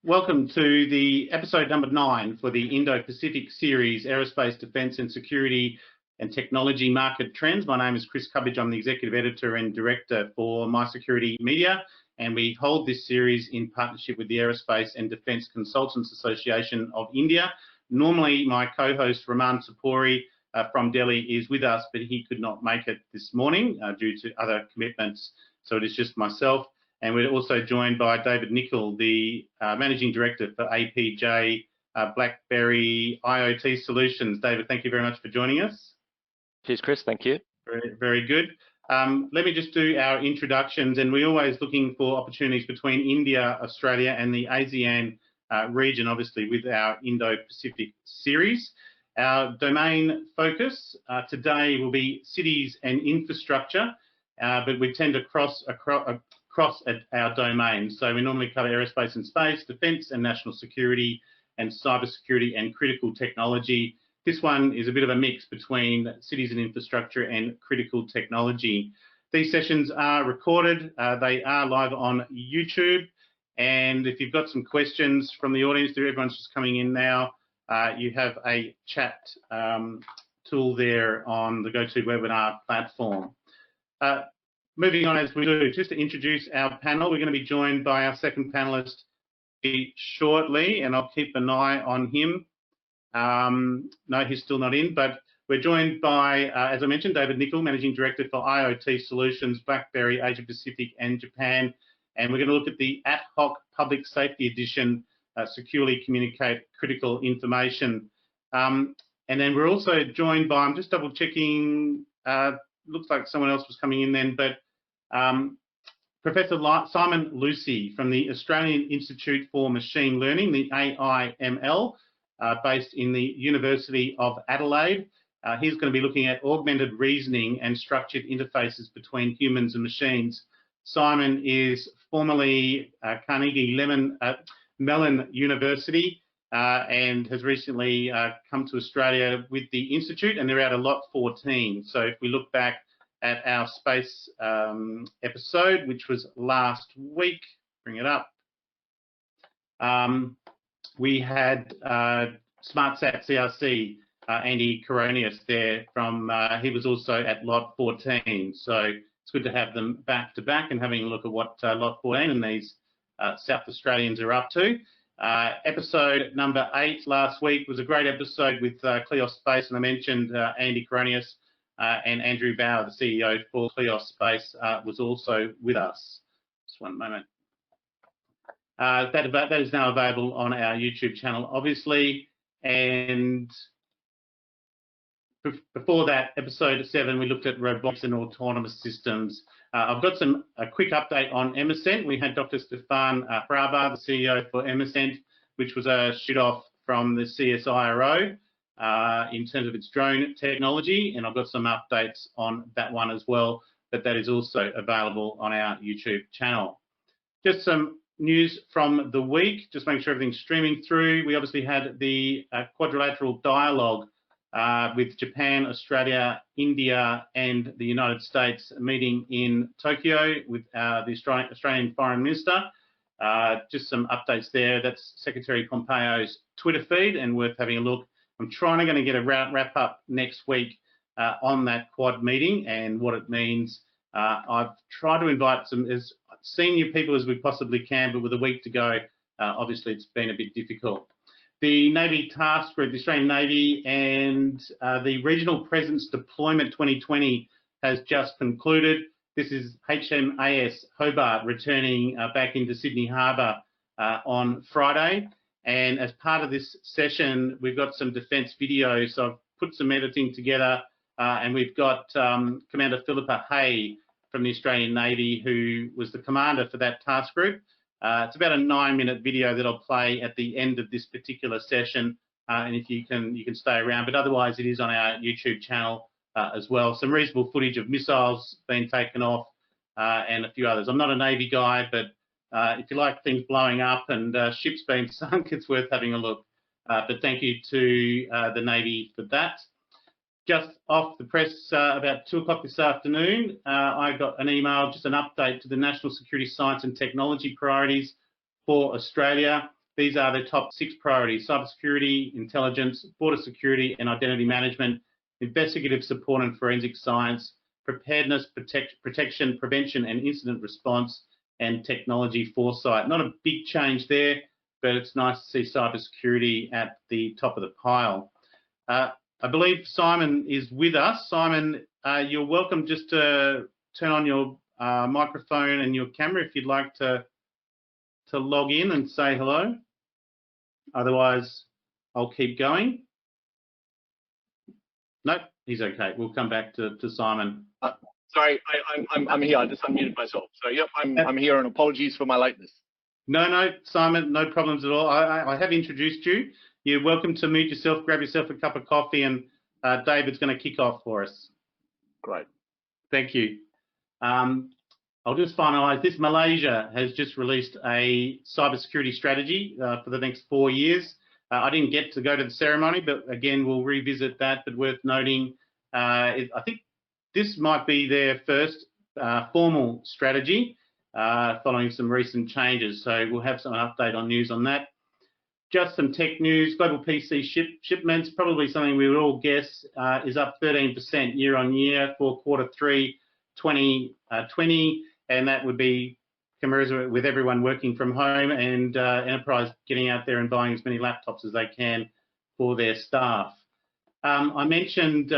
Welcome to the episode number 9 for the Indo-Pacific series, Aerospace, Defence and Security and Technology Market Trends. My name is Chris Cubbage. I'm the Executive Editor and Director for My Security Media, and we hold this series in partnership with the Aerospace and Defence Consultants Association of India. Normally, my co-host Raman Sapori from Delhi is with us, but he could not make it this morning due to other commitments, so it is just myself. And we're also joined by David Nicol, the Managing Director for APJ BlackBerry IoT Solutions. David, thank you very much for joining us. Cheers, Chris. Thank you. Very good. Let me just do our introductions, and we're always looking for opportunities between India, Australia, and the ASEAN region, obviously, with our Indo-Pacific series. Our domain focus today will be cities and infrastructure, but we tend to cross at our domain. So we normally cover aerospace and space, defence and national security, and cybersecurity and critical technology. This one is a bit of a mix between cities and infrastructure and critical technology. These sessions are recorded. They are live on YouTube. And if you've got some questions from the audience, everyone's just coming in now, you have a chat tool there on the GoToWebinar platform. Moving on as we do, just to introduce our panel, we're going to be joined by our second panelist shortly, and I'll keep an eye on him. No, he's still not in, but we're joined by, as I mentioned, David Nicol, Managing Director for IoT Solutions, BlackBerry, Asia-Pacific and Japan. And we're going to look at the AtHoc Public Safety Edition, Securely Communicate Critical Information. And then we're also joined by, I'm just double checking, looks like someone else was coming in then, but Professor Simon Lucey from the Australian Institute for Machine Learning, the AIML, based in the University of Adelaide. He's going to be looking at augmented reasoning and structured interfaces between humans and machines. Simon is formerly Carnegie Mellon University and has recently come to Australia with the Institute, and they're out of lot 14. So if we look back at our space episode, which was last week, bring it up, we had SmartSat CRC, Andy Coronius there from, he was also at lot 14. So it's good to have them back to back and having a look at what lot 14 and these South Australians are up to. Episode number 8 last week was a great episode with Cleos Space, and I mentioned Andy Coronius and Andrew Bauer, the CEO for Cleos Space, was also with us. Just one moment. That is now available on our YouTube channel, obviously. And before that, episode 7, we looked at robotics and autonomous systems. I've got a quick update on Emercent. We had Dr. Stefan Fraba, the CEO for Emercent, which was a shoot-off from the CSIRO in terms of its drone technology, and I've got some updates on that one as well, but that is also available on our YouTube channel. Just some news from the week, just make sure everything's streaming through. We obviously had the quadrilateral dialogue with Japan, Australia, India and the United States meeting in Tokyo with the Australian Foreign Minister. Just some updates there. That's Secretary Pompeo's Twitter feed and worth having a look. I'm trying to get a wrap up next week on that quad meeting and what it means. I've tried to invite some as senior people as we possibly can, but with a week to go, obviously it's been a bit difficult. The Navy Task Group, the Australian Navy and the Regional Presence Deployment 2020 has just concluded. This is HMAS Hobart returning back into Sydney Harbour on Friday. And as part of this session, we've got some defence videos. So I've put some editing together and we've got Commander Philippa Hay from the Australian Navy, who was the commander for that task group. It's about a 9-minute video that I'll play at the end of this particular session, and if you can stay around, but otherwise it is on our YouTube channel as well. Some reasonable footage of missiles being taken off and a few others. I'm not a Navy guy, but if you like things blowing up and ships being sunk, it's worth having a look. But thank you to the Navy for that. Just off the press about 2 o'clock this afternoon, I got an email, just an update to the National Security Science and Technology priorities for Australia. these are the top 6 priorities: cybersecurity, intelligence, border security and identity management, investigative support and forensic science, preparedness, protection, prevention and incident response, and technology foresight. Not a big change there, but it's nice to see cybersecurity at the top of the pile. I believe Simon is with us. Simon, you're welcome just to turn on your microphone and your camera if you'd like to log in and say hello. Otherwise, I'll keep going. Nope, he's okay. We'll come back to Simon. Sorry, I'm here. I just unmuted myself. So yep, I'm here, and apologies for my lateness. No, Simon, no problems at all. I have introduced you. You're welcome to mute yourself, grab yourself a cup of coffee, and David's going to kick off for us. Great. Thank you. I'll just finalise this. Malaysia has just released a cybersecurity strategy for the next 4 years. I didn't get to go to the ceremony, but again, we'll revisit that. But worth noting, I think this might be their first formal strategy following some recent changes. So we'll have some update on news on that. Just some tech news. Global PC shipments, probably something we would all guess, is up 13% year on year for Q3 2020, and that would be commensurate with everyone working from home and enterprise getting out there and buying as many laptops as they can for their staff. I mentioned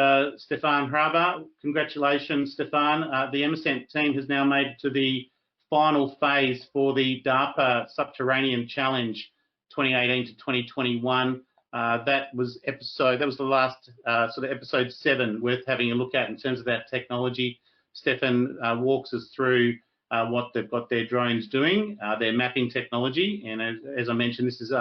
Stefan Hraber. Congratulations, Stefan. The MSCENT team has now made it to the final phase for the DARPA Subterranean Challenge 2018 to 2021. That was the last sort of episode 7 worth having a look at in terms of that technology. Stefan walks us through what they've got their drones doing, their mapping technology, and as I mentioned, this is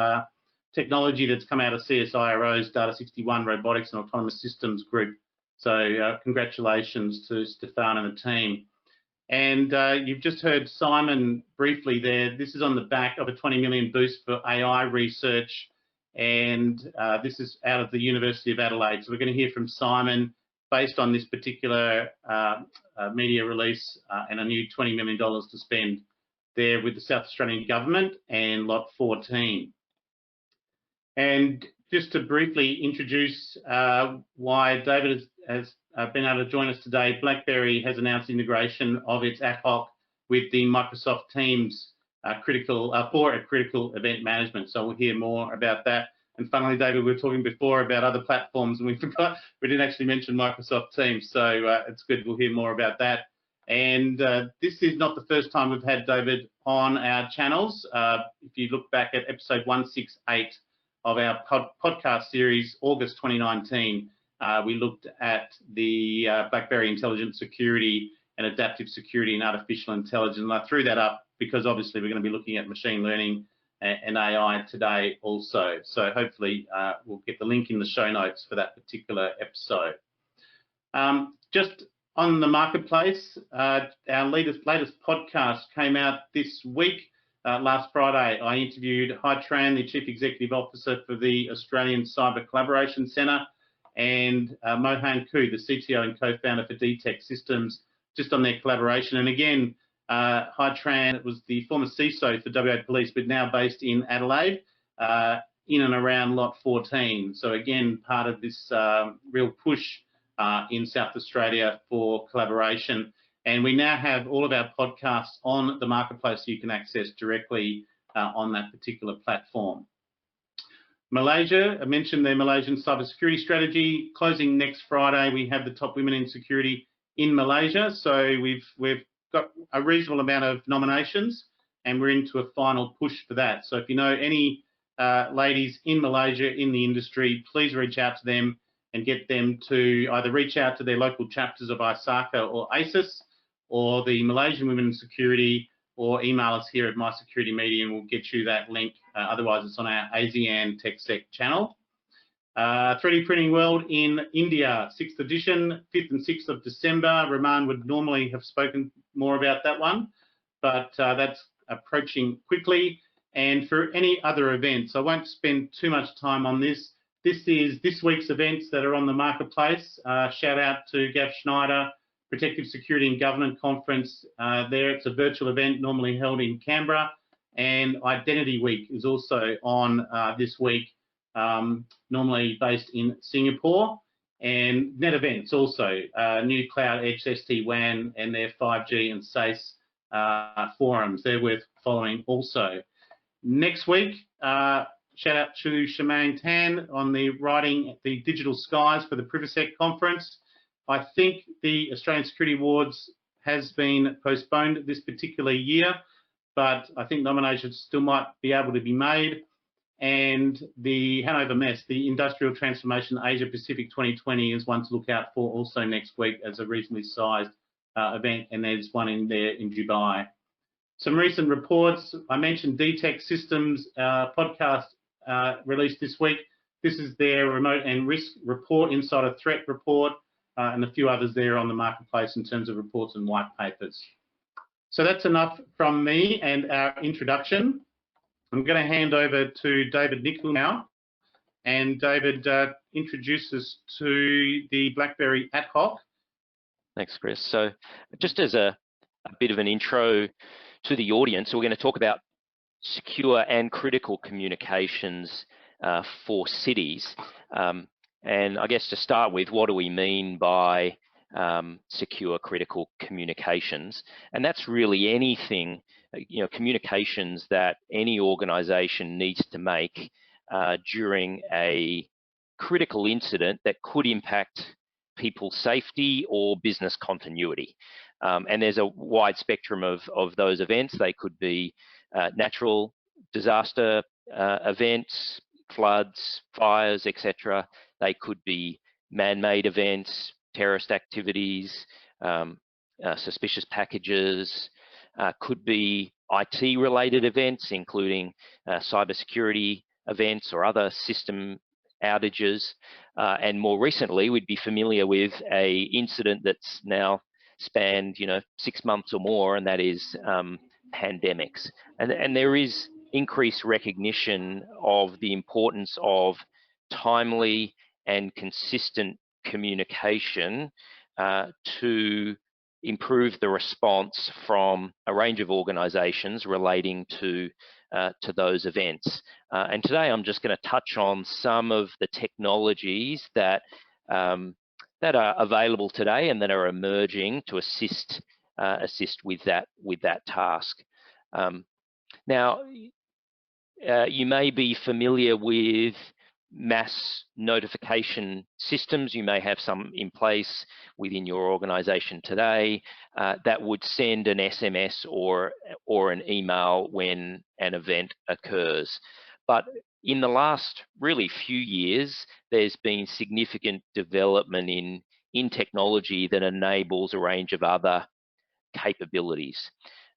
technology that's come out of CSIRO's Data 61 Robotics and Autonomous Systems group. So congratulations to Stefan and the team. And you've just heard Simon briefly there. This is on the back of a 20 million boost for AI research, and this is out of the University of Adelaide. So we're going to hear from Simon based on this particular media release and a new $20 million to spend there with the South Australian government and Lot 14. And just to briefly introduce why David has been able to join us today, BlackBerry has announced integration of its AtHoc with the Microsoft Teams critical event management. So we'll hear more about that. And finally, David, we were talking before about other platforms, and we didn't actually mention Microsoft Teams. So it's good. We'll hear more about that. And this is not the first time we've had David on our channels. If you look back at episode 168 of our podcast series, August 2019, we looked at the BlackBerry intelligent security and adaptive security and artificial intelligence. And I threw that up because obviously we're going to be looking at machine learning and AI today also. So hopefully we'll get the link in the show notes for that particular episode. Just on the marketplace, our latest podcast came out this week. Last Friday, I interviewed Hai Tran, the Chief Executive Officer for the Australian Cyber Collaboration Centre, and Mohan Koo, the CTO and co-founder for DTech Systems, just on their collaboration. And again, Hai Tran was the former CISO for WA Police, but now based in Adelaide, in and around Lot 14. So again, part of this real push in South Australia for collaboration. And we now have all of our podcasts on the marketplace so you can access directly on that particular platform. Malaysia, I mentioned their Malaysian cybersecurity strategy. Closing next Friday, we have the top women in security in Malaysia. So we've got a reasonable amount of nominations, and we're into a final push for that. So if you know any ladies in Malaysia in the industry, please reach out to them and get them to either reach out to their local chapters of ISACA or ASIS, or the Malaysian Women in Security, or email us here at My Security Media and we'll get you that link. Otherwise, it's on our ASEAN TechSec channel. 3D Printing World in India, 6th edition, 5th and 6th of December. Raman would normally have spoken more about that one, but that's approaching quickly. And for any other events, I won't spend too much time on this. This is this week's events that are on the marketplace. Shout out to Gav Schneider, Protective Security and Government Conference there. It's a virtual event normally held in Canberra, And Identity Week is also on this week, normally based in Singapore. And Net Events also, new Cloud Edge SD-WAN and their 5G and SACE forums. They're worth following also. Next week, shout out to Shemaine Tan on the writing the digital skies for the Privasec conference. I think the Australian Security Awards has been postponed this particular year, but I think nominations still might be able to be made. And the Hanover MES, the Industrial Transformation Asia Pacific 2020, is one to look out for also next week as a reasonably sized event, and there's one in there in Dubai. Some recent reports. I mentioned DTEC Systems podcast released this week. This is their remote and risk report, insider threat report, and a few others there on the marketplace in terms of reports and white papers. So that's enough from me and our introduction. I'm going to hand over to David Nicol now, and David introduces to the BlackBerry AtHoc. Thanks, Chris. So just as a bit of an intro to the audience, we're going to talk about secure and critical communications for cities. And I guess to start with, what do we mean by secure critical communications? And that's really anything, communications that any organization needs to make during a critical incident that could impact people's safety or business continuity. And there's a wide spectrum of those events. They could be natural disaster events, floods, fires, etc. They could be man-made events, terrorist activities, suspicious packages, could be IT-related events, including cybersecurity events or other system outages. And more recently, we'd be familiar with a incident that's now spanned, 6 months or more, and that is pandemics. And there is increased recognition of the importance of timely and consistent communication to improve the response from a range of organizations relating to those events. And today I'm just going to touch on some of the technologies that that are available today and that are emerging to assist with that task. Now, you may be familiar with mass notification systems. You may have some in place within your organization today that would send an SMS or an email when an event occurs. But in the last really few years, there's been significant development in technology that enables a range of other capabilities.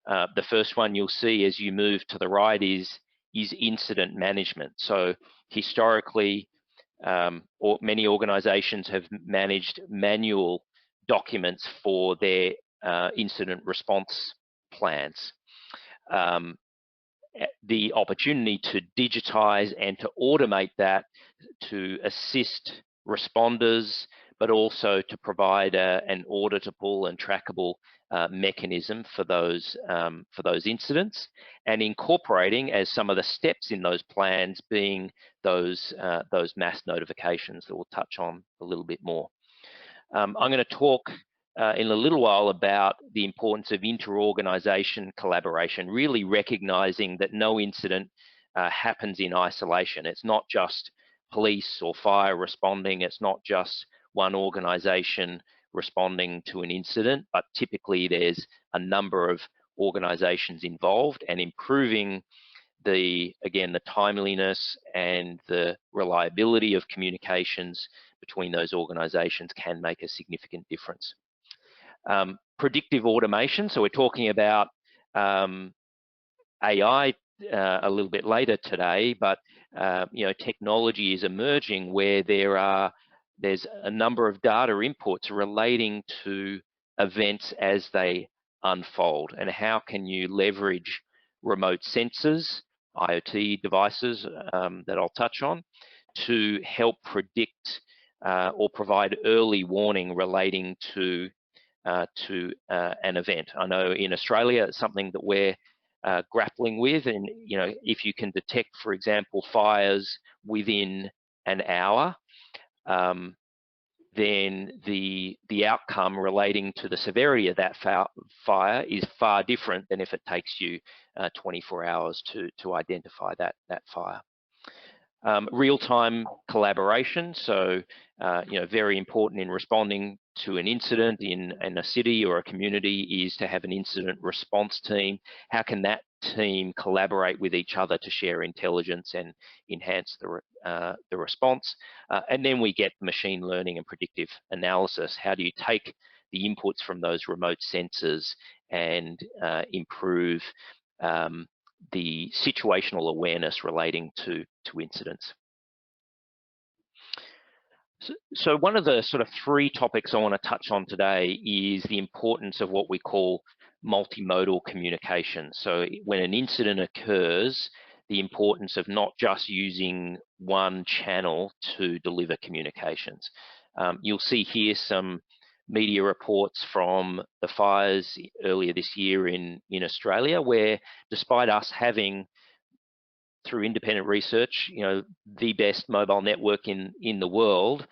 The first one you'll see as you move to the right is incident management. So historically, many organizations have managed manual documents for their incident response plans. The opportunity to digitize and to automate that to assist responders, but also to provide an auditable and trackable mechanism for those incidents, and incorporating as some of the steps in those plans being those mass notifications that we'll touch on a little bit more. I'm going to talk in a little while about the importance of inter-organization collaboration, really recognizing that no incident happens in isolation. It's not just police or fire responding, it's not just one organization responding to an incident, but typically there's a number of organizations involved, and improving the timeliness and the reliability of communications between those organizations can make a significant difference. Predictive automation, so we're talking about AI a little bit later today, but technology is emerging where there's a number of data inputs relating to events as they unfold, and how can you leverage remote sensors, IoT devices that I'll touch on, to help predict or provide early warning relating to an event. I know in Australia it's something that we're grappling with. And if you can detect, for example, fires within an hour, then the outcome relating to the severity of that fire is far different than if it takes you 24 hours to identify that fire. Real-time collaboration, so very important in responding to an incident in a city or a community is to have an incident response team. How can that team collaborate with each other to share intelligence and enhance the response? And then we get machine learning and predictive analysis. How do you take the inputs from those remote sensors and improve the situational awareness relating to incidents? So one of the sort of 3 topics I want to touch on today is the importance of what we call multimodal communication. So when an incident occurs, the importance of not just using one channel to deliver communications. You'll see here some media reports from the fires earlier this year in Australia, where despite us having, through independent research, the best mobile network in the world,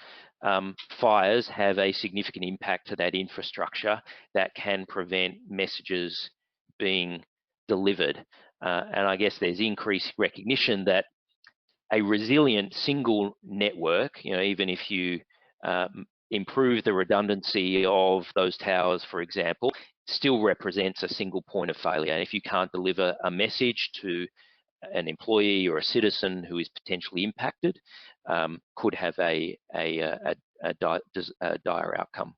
fires have a significant impact to that infrastructure that can prevent messages being delivered. And I guess there's increased recognition that a resilient single network, even if you improve the redundancy of those towers, for example, still represents a single point of failure. And if you can't deliver a message to an employee or a citizen who is potentially impacted, could have a dire outcome.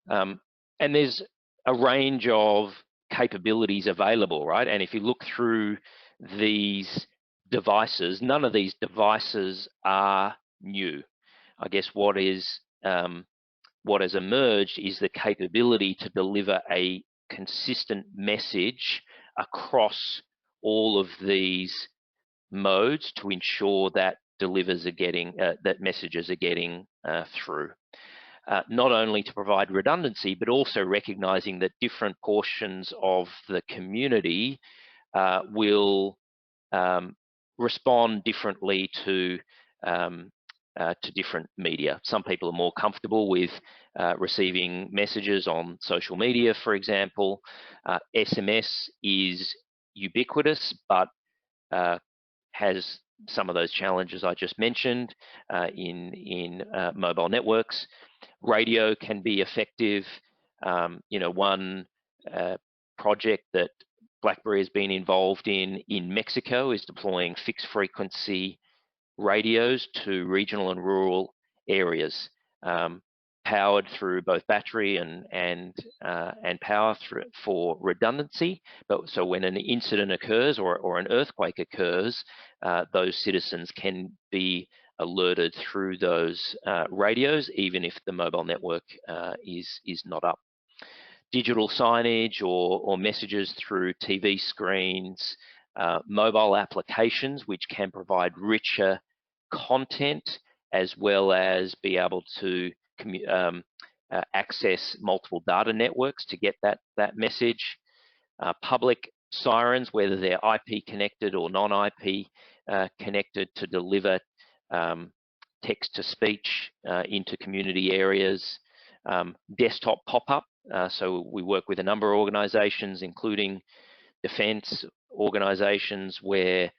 And there's a range of capabilities available, right? And if you look through these devices, none of these devices are new. I guess what has emerged is the capability to deliver a consistent message across all of these modes to ensure that messages are getting through. Not only to provide redundancy, but also recognizing that different portions of the community will respond differently to different media. Some people are more comfortable with receiving messages on social media, for example. SMS is ubiquitous, but has some of those challenges I just mentioned in mobile networks. Radio can be effective. One project that BlackBerry has been involved in Mexico is deploying fixed frequency radios to regional and rural areas, powered through both battery and power for redundancy. But so when an incident occurs or an earthquake occurs, those citizens can be alerted through those radios, even if the mobile network is not up. Digital signage or messages through TV screens, mobile applications which can provide richer content as well as be able to access multiple data networks to get that message. Public sirens, whether they're IP connected or non-IP connected, to deliver text-to-speech into community areas. Desktop pop-up, so we work with a number of organizations, including defense organizations, where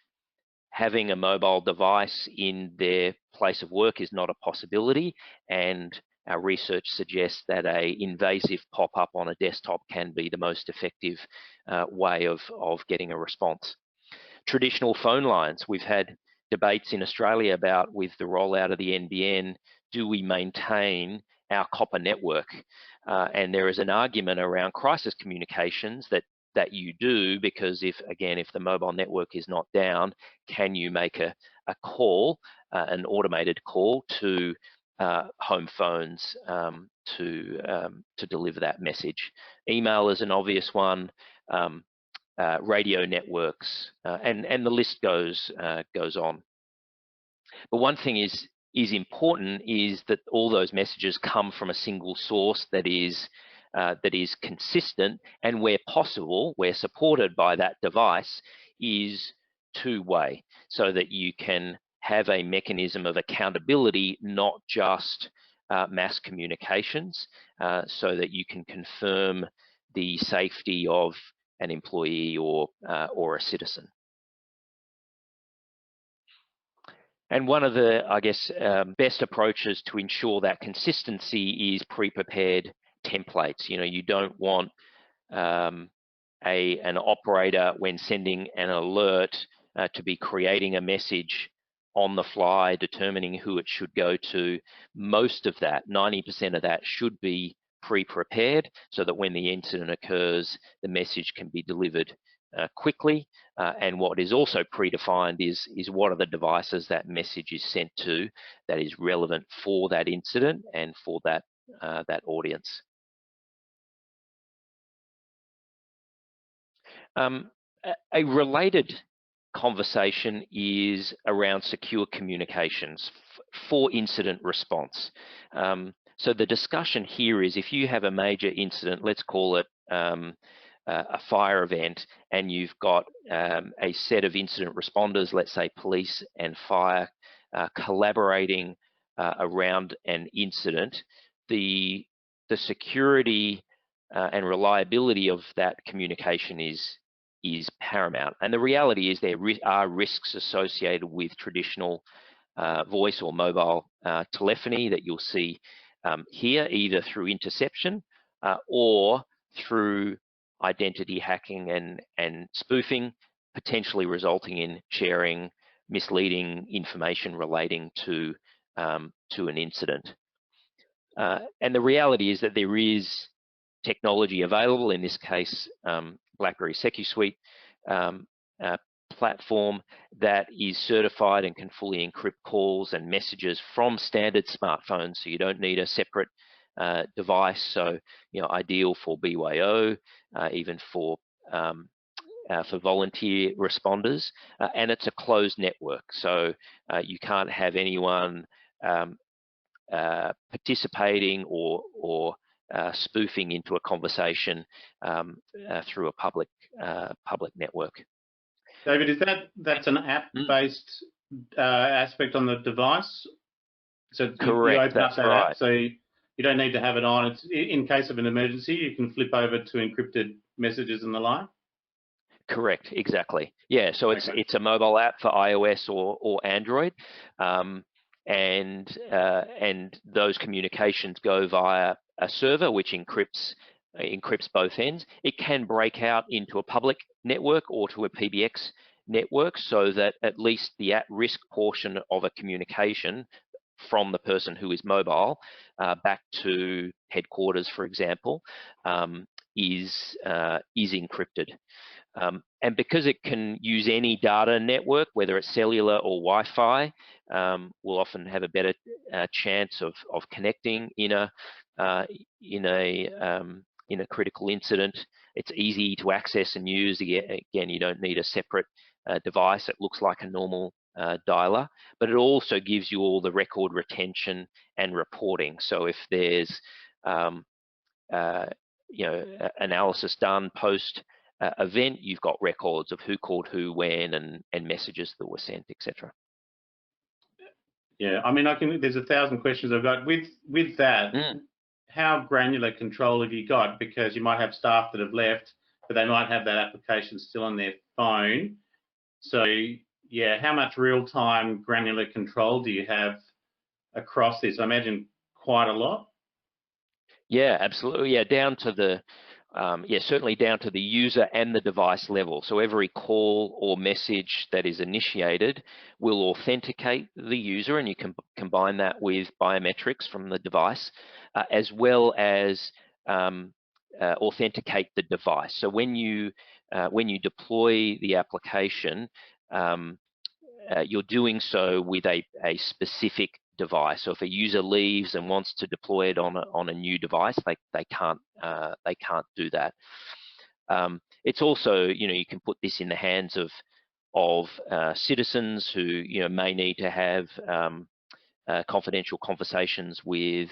having a mobile device in their place of work is not a possibility, and our research suggests that an invasive pop-up on a desktop can be the most effective way of getting a response. Traditional phone lines, we've had debates in Australia about, with the rollout of the NBN, do we maintain our copper network? And there is an argument around crisis communications that you do, because if the mobile network is not down, can you make a call, an automated call to home phones to deliver that message? Email is an obvious one, radio networks, and the list goes on. But one thing is important is that all those messages come from a single source that is that is consistent, and where possible, where supported by that device, is two-way, so that you can have a mechanism of accountability, not just mass communications, so that you can confirm the safety of an employee or a citizen. And one of the, I guess, best approaches to ensure that consistency is pre-prepared templates. You know, you don't want an operator, when sending an alert, to be creating a message on the fly, determining who it should go to. Most of that, 90% of that, should be pre-prepared, so that when the incident occurs, the message can be delivered quickly. And what is also predefined is what are the devices that message is sent to that is relevant for that incident and for that audience. A related conversation is around secure communications for incident response. So the discussion here is, if you have a major incident, let's call it a fire event, and you've got a set of incident responders, let's say police and fire, collaborating around an incident, the security and reliability of that communication is paramount. And the reality is there are risks associated with traditional voice or mobile telephony that you'll see here, either through interception or through identity hacking and spoofing, potentially resulting in sharing misleading information relating to an incident. And the reality is that there is technology available, in this case, BlackBerry SecuSuite platform, that is certified and can fully encrypt calls and messages from standard smartphones, so you don't need a separate device. So, you know, ideal for BYO, even for volunteer responders, and it's a closed network, so you can't have anyone participating or spoofing into a conversation through a public network. David, is that's an app-based aspect on the device? So correct, you open that's up that right. app, so you don't need to have it on. It's in case of an emergency, you can flip over to encrypted messages and the like. Correct, exactly. Yeah, so Okay. it's a mobile app for iOS or Android, and those communications go via a server which encrypts both ends. It can break out into a public network or to a PBX network, so that at least the at-risk portion of a communication from the person who is mobile back to headquarters, for example, is encrypted. And because it can use any data network, whether it's cellular or Wi-Fi, we'll often have a better chance of connecting in a critical incident. It's easy to access and use. Again, you don't need a separate device. It looks like a normal dialer, but it also gives you all the record retention and reporting. So if there's analysis done post event, you've got records of who called who, when, and messages that were sent, etc. Yeah, I mean, there's 1,000 questions I've got with that. How granular control have you got? Because you might have staff that have left, but they might have that application still on their phone. So yeah, how much real-time granular control do you have across this? I imagine quite a lot. Yeah, absolutely. Yeah, down to the certainly down to the user and the device level. So every call or message that is initiated will authenticate the user, and you can combine that with biometrics from the device, as well as authenticate the device. So when you deploy the application, you're doing so with a specific device. So if a user leaves and wants to deploy it on a new device, they can't do that. It's also, you can put this in the hands of citizens who may need to have confidential conversations with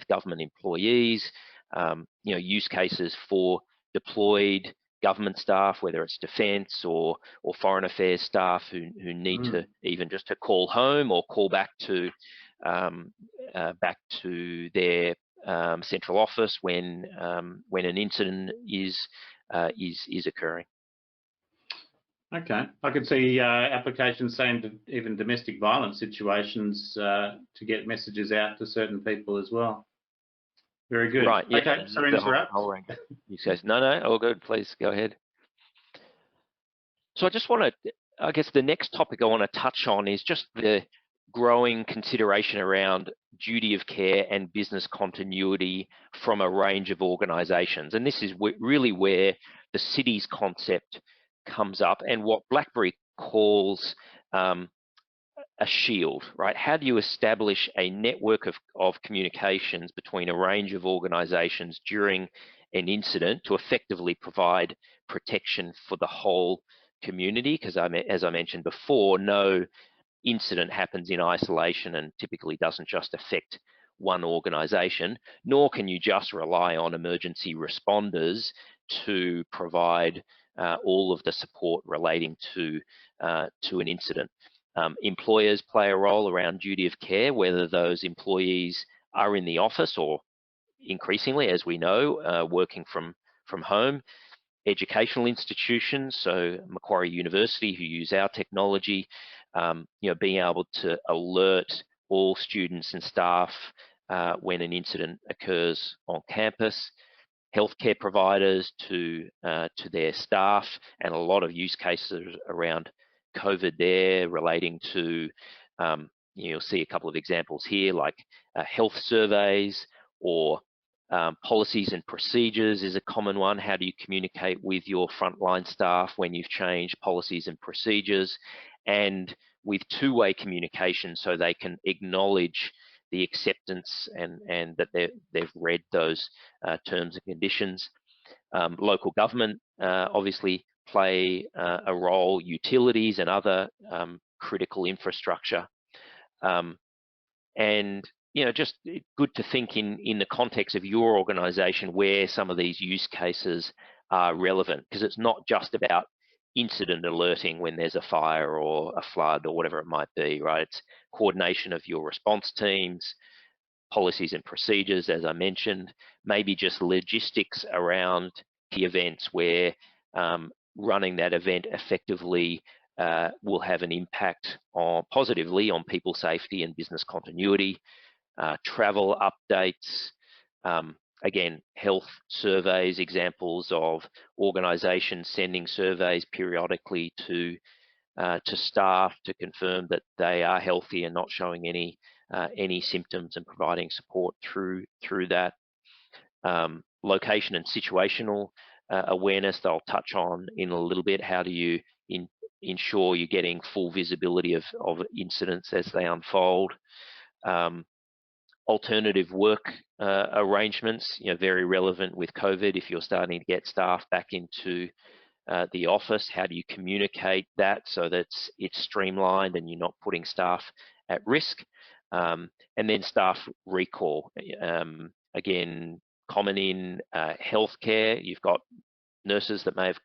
government employees, use cases for deployed government staff, whether it's defence or foreign affairs staff who need to even just to call home or call back to their central office when an incident is occurring. Okay, I could see applications saying that even domestic violence situations to get messages out to certain people as well. Very good. Right. Yeah. Okay. Sorry to interrupt. You guys, no, all good. Please go ahead. So I just want to, I guess the next topic I want to touch on is just the growing consideration around duty of care and business continuity from a range of organisations. And this is really where the cities concept comes up and what BlackBerry calls a shield, right? How do you establish a network of communications between a range of organisations during an incident to effectively provide protection for the whole community? Because as I mentioned before, no incident happens in isolation and typically doesn't just affect one organisation, nor can you just rely on emergency responders to provide all of the support relating to an incident. Employers play a role around duty of care, whether those employees are in the office or increasingly, as we know, working from home. Educational institutions, so Macquarie University, who use our technology, being able to alert all students and staff when an incident occurs on campus. Healthcare providers to their staff, and a lot of use cases around COVID there relating to, you'll see a couple of examples here, like health surveys or policies and procedures is a common one. How do you communicate with your frontline staff when you've changed policies and procedures? And with two-way communication so they can acknowledge the acceptance and that they've read those terms and conditions. Local government obviously play a role, utilities and other critical infrastructure. And just good to think in the context of your organisation where some of these use cases are relevant, because it's not just about incident alerting when there's a fire or a flood or whatever it might be, right? It's coordination of your response teams, policies and procedures, as I mentioned, maybe just logistics around the events where running that event effectively will have an impact positively on people safety and business continuity. Travel updates, again, health surveys, examples of organisations sending surveys periodically to staff to confirm that they are healthy and not showing any symptoms and providing support through that. Location and situational awareness they'll touch on in a little bit. How do you ensure you're getting full visibility of incidents as they unfold? Alternative work arrangements, very relevant with COVID. If you're starting to get staff back into the office, how do you communicate that so that it's streamlined and you're not putting staff at risk? And then staff recall. Again, common in healthcare. You've got nurses that may have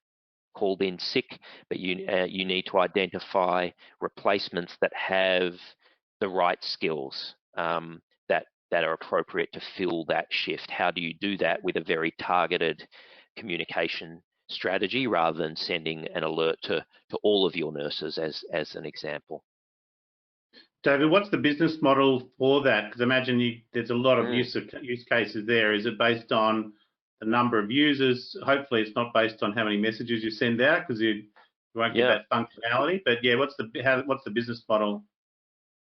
called in sick, but you need to identify replacements that have the right skills that are appropriate to fill that shift. How do you do that with a very targeted communication strategy rather than sending an alert to all of your nurses as an example? David, what's the business model for that? Because I imagine there's a lot of use cases there. Is it based on the number of users? Hopefully it's not based on how many messages you send out, because you won't get that functionality. But yeah, what's the business model?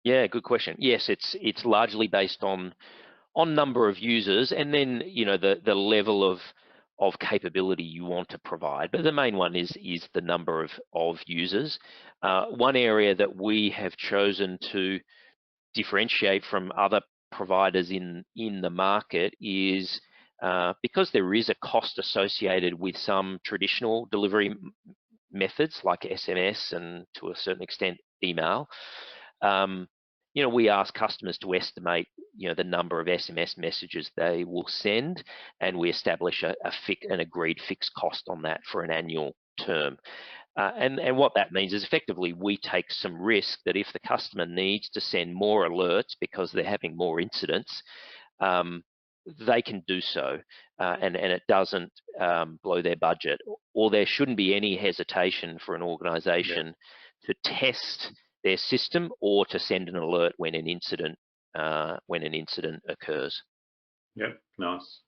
Yeah, good question. Yes, it's largely based on number of users, and then the level of capability you want to provide. But the main one is the number of users. One area that we have chosen to differentiate from other providers in the market is because there is a cost associated with some traditional delivery methods like SMS and to a certain extent email. We ask customers to estimate, the number of SMS messages they will send, and we establish an agreed fixed cost on that for an annual term. And what that means is effectively we take some risk that if the customer needs to send more alerts because they're having more incidents, they can do so, and it doesn't blow their budget, or there shouldn't be any hesitation for an organisation to test their system or to send an alert when an incident occurs. Yep, nice.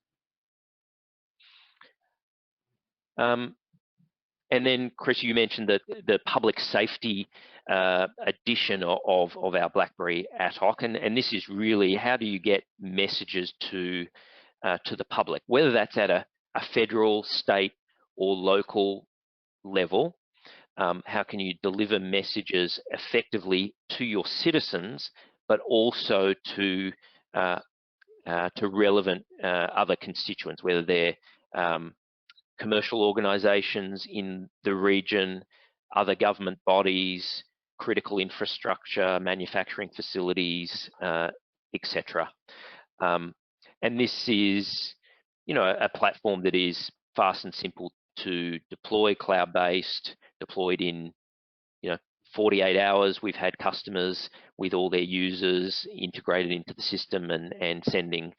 And then, Chris, you mentioned that the public safety edition of our BlackBerry AtHoc, and this is really how do you get messages to the public, whether that's at a federal, state, or local level. How can you deliver messages effectively to your citizens, but also to relevant other constituents, whether they're commercial organisations in the region, other government bodies, critical infrastructure, manufacturing facilities, etc. And this is, a platform that is fast and simple to deploy, cloud-based, deployed in, 48 hours. We've had customers with all their users integrated into the system and sending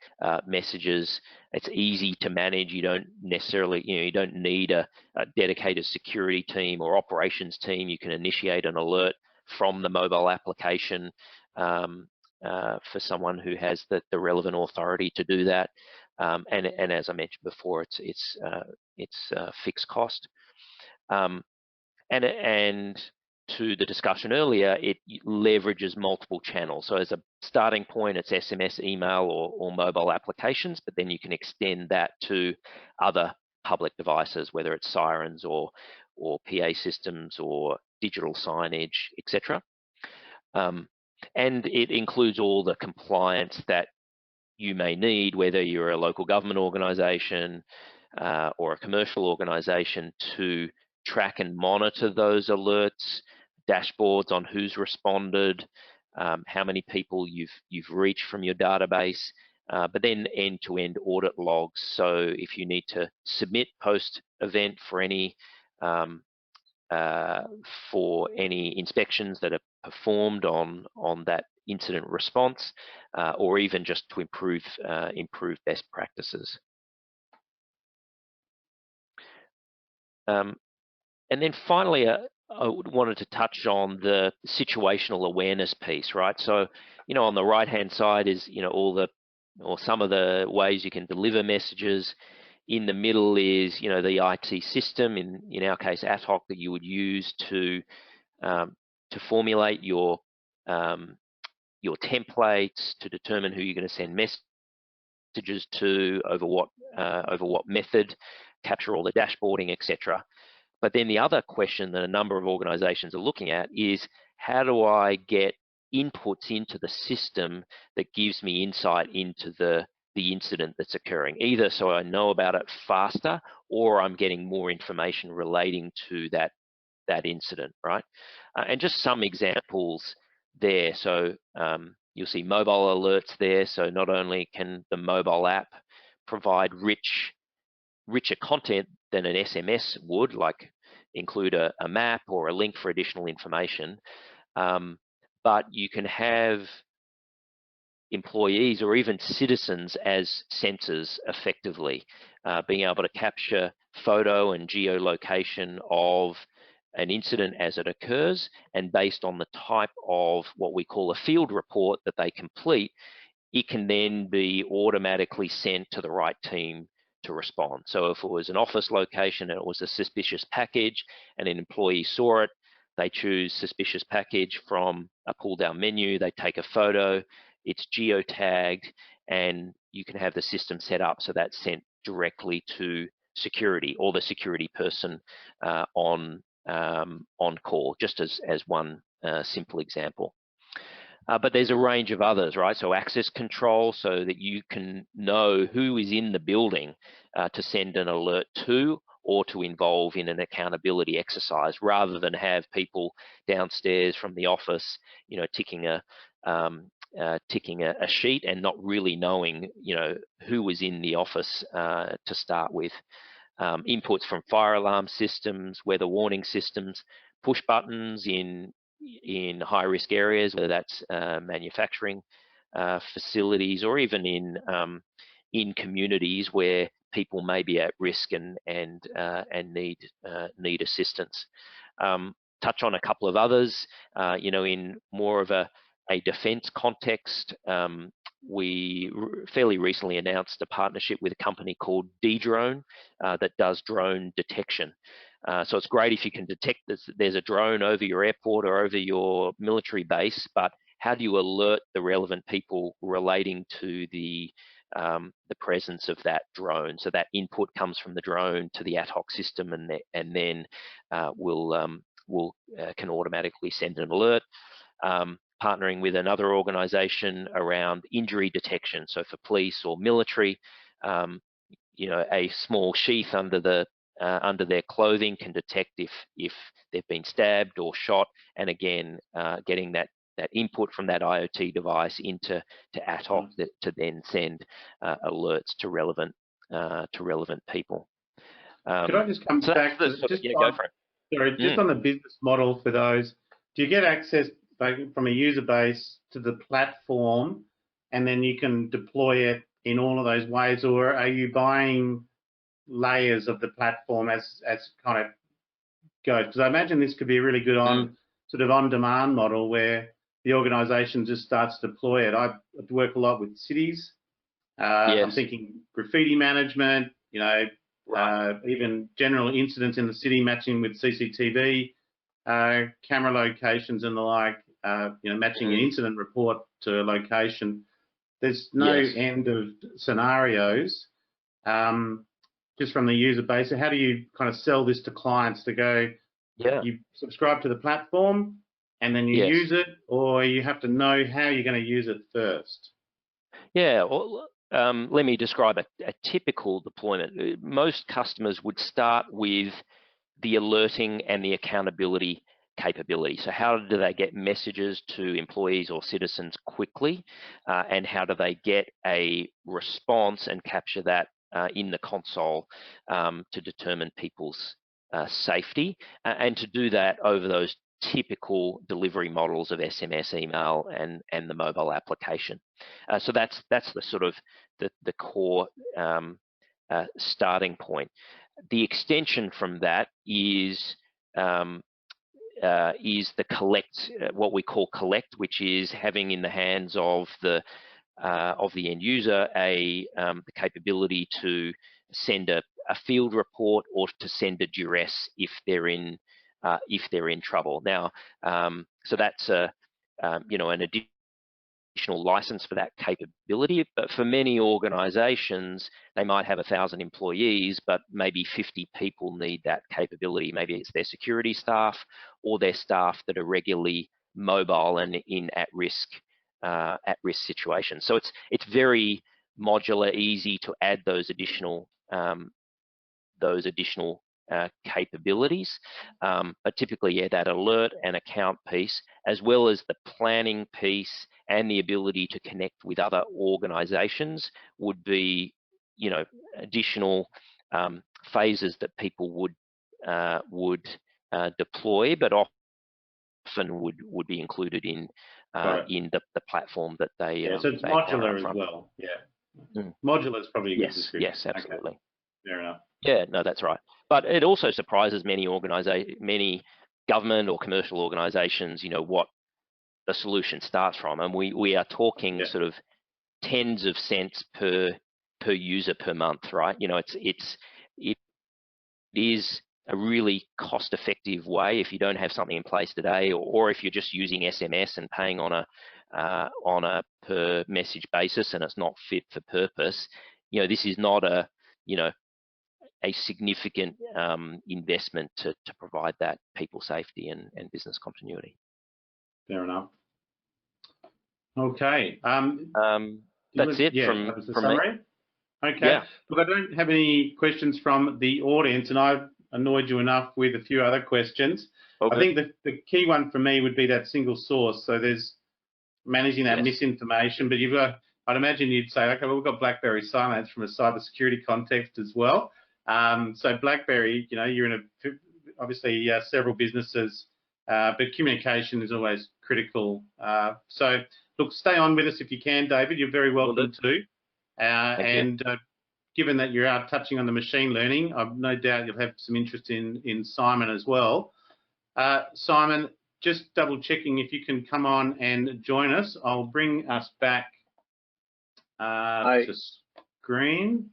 messages. It's easy to manage. You don't necessarily, you don't need a dedicated security team or operations team. You can initiate an alert from the mobile application for someone who has the relevant authority to do that. And as I mentioned before, it's fixed cost. And to the discussion earlier, it leverages multiple channels. So as a starting point, it's SMS, email, or mobile applications, but then you can extend that to other public devices, whether it's sirens or PA systems or digital signage, etc. And it includes all the compliance that you may need, whether you're a local government organisation or a commercial organisation, to track and monitor those alerts, dashboards on who's responded, how many people you've reached from your database, but then end-to-end audit logs. So if you need to submit post-event for any inspections that are performed on that incident response, or even just to improve best practices. And then finally, I wanted to touch on the situational awareness piece, right? So, on the right-hand side is, some of the ways you can deliver messages. In the middle is, the IT system, in our case, AtHoc, that you would use to formulate your templates, to determine who you're going to send messages to, over what method, capture all the dashboarding, etc. But then the other question that a number of organizations are looking at is, how do I get inputs into the system that gives me insight into the incident that's occurring, either so I know about it faster, or I'm getting more information relating to that incident, right? And just some examples there. So you'll see mobile alerts there. So not only can the mobile app provide richer content than an SMS would, like include a map or a link for additional information, but you can have employees or even citizens as sensors effectively, being able to capture photo and geolocation of an incident as it occurs, and based on the type of what we call a field report that they complete, it can then be automatically sent to the right team to respond. So if it was an office location and it was a suspicious package and an employee saw it, they choose suspicious package from a pull-down menu, they take a photo, it's geotagged, and you can have the system set up so that's sent directly to security or the security person on call, just as one simple example. But there's a range of others, right? So access control, so that you can know who is in the building to send an alert to, or to involve in an accountability exercise, rather than have people downstairs from the office, ticking a ticking a sheet and not really knowing, who was in the office to start with. Inputs from fire alarm systems, weather warning systems, push buttons in high-risk areas, whether that's manufacturing facilities or even in communities where people may be at risk and need assistance. Touch on a couple of others, in more of a defence context. We fairly recently announced a partnership with a company called Dedrone that does drone detection. So it's great if you can detect there's a drone over your airport or over your military base, but how do you alert the relevant people relating to the presence of that drone? So that input comes from the drone to the AtHoc system, and then can automatically send an alert. Partnering with another organisation around injury detection. So for police or military, a small sheath under their clothing can detect if they've been stabbed or shot, and again, getting that input from that IoT device into AtHoc to then send alerts to relevant people. Could I just come back to go for it. Sorry, just on the business model for those, do you get access from a user base to the platform, and then you can deploy it in all of those ways, or are you buying layers of the platform as kind of goes? Because I imagine this could be a really good on-demand model where the organisation just starts to deploy it. I work a lot with cities. I'm thinking graffiti management, even general incidents in the city matching with CCTV, camera locations and the like, matching an incident report to a location. There's no end of scenarios just from the user base. So how do you kind of sell this to clients to go, you subscribe to the platform and then you use it, or you have to know how you're going to use it first? Yeah, well, let me describe a typical deployment. Most customers would start with the alerting and the accountability capability. So how do they get messages to employees or citizens quickly, and how do they get a response and capture that in the console to determine people's safety, and to do that over those typical delivery models of SMS, email, and the mobile application. So that's the sort of the core starting point. The extension from that is the collect, what we call collect, which is having in the hands of the end user the capability to send a field report or to send a duress if they're in trouble. Now, so that's an additional license for that capability, but for many organizations, they might have 1,000 employees, but maybe 50 people need that capability. Maybe it's their security staff or their staff that are regularly mobile and in at-risk situations. So it's very modular, easy to add those additional capabilities, but typically, that alert and account piece, as well as the planning piece and the ability to connect with other organizations, would be, additional phases that people would deploy, but often would be included in the platform that they. So it's modular as well. Modular is probably a good description. Yes, absolutely. Okay. Fair enough. Yeah, no, that's right. But it also surprises many government or commercial organizations, what the solution starts from. And we are talking sort of tens of cents per user per month, right? It is a really cost-effective way if you don't have something in place today, or if you're just using SMS and paying on a per message basis and it's not fit for purpose. This is not a significant investment to provide that people safety and business continuity. Fair enough. Okay. That's it from summary. Me. Okay. Yeah. Look, I don't have any questions from the audience, and I've annoyed you enough with a few other questions. Okay. I think the key one for me would be that single source. So there's managing that Yes. misinformation. But you've got, I'd imagine you'd say, okay, well, we've got BlackBerry Silence from a cybersecurity context as well. So BlackBerry, you know, you're in obviously several businesses, but communication is always critical. So look, stay on with us if you can, David. You're very welcome to. Given that you're out touching on the machine learning, I've no doubt you'll have some interest in Simon as well. Simon, just double checking if you can come on and join us. I'll bring us back to screen.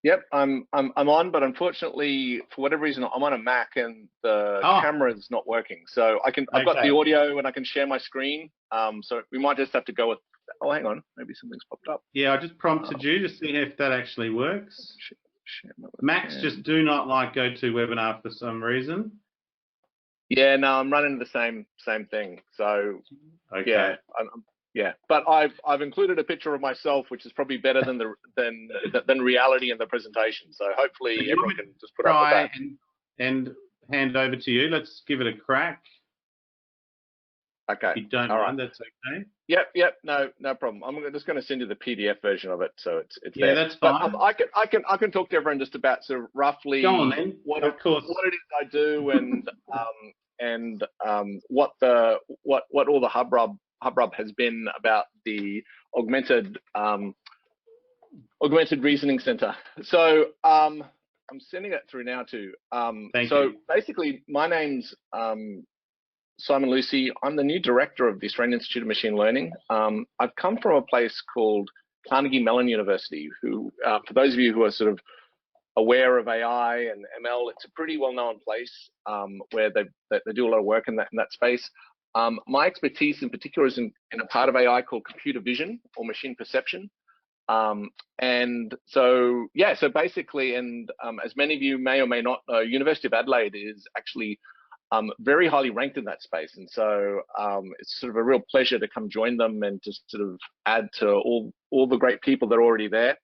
Yep, I'm on, but unfortunately, for whatever reason, I'm on a Mac and the camera's not working. So I've got the audio and I can share my screen. So we might just have to go with. Oh, hang on, maybe something's popped up. Yeah, I just prompted you to see if that actually works. Macs just do not like GoToWebinar for some reason. Yeah, no, I'm running the same thing. So yeah, but I've included a picture of myself, which is probably better than reality in the presentation. So hopefully everyone can just put up with that. And hand over to you. Let's give it a crack. Okay. If you don't mind, that's okay. Yep. No problem. I'm just going to send you the PDF version of it, so it's there. Yeah, that's fine. But I can talk to everyone just about sort of roughly what it is I do and what all the hubbub has been about the Augmented Reasoning Center. So I'm sending it through now too. Thank you. Basically, my name's Simon Lucey. I'm the new director of the Australian Institute of Machine Learning. I've come from a place called Carnegie Mellon University, who, for those of you who are sort of aware of AI and ML, it's a pretty well-known place where they do a lot of work in that space. My expertise in particular is in a part of AI called computer vision or machine perception. And so basically, as many of you may or may not know, University of Adelaide is actually very highly ranked in that space, and so it's sort of a real pleasure to come join them and to sort of add to all the great people that are already there.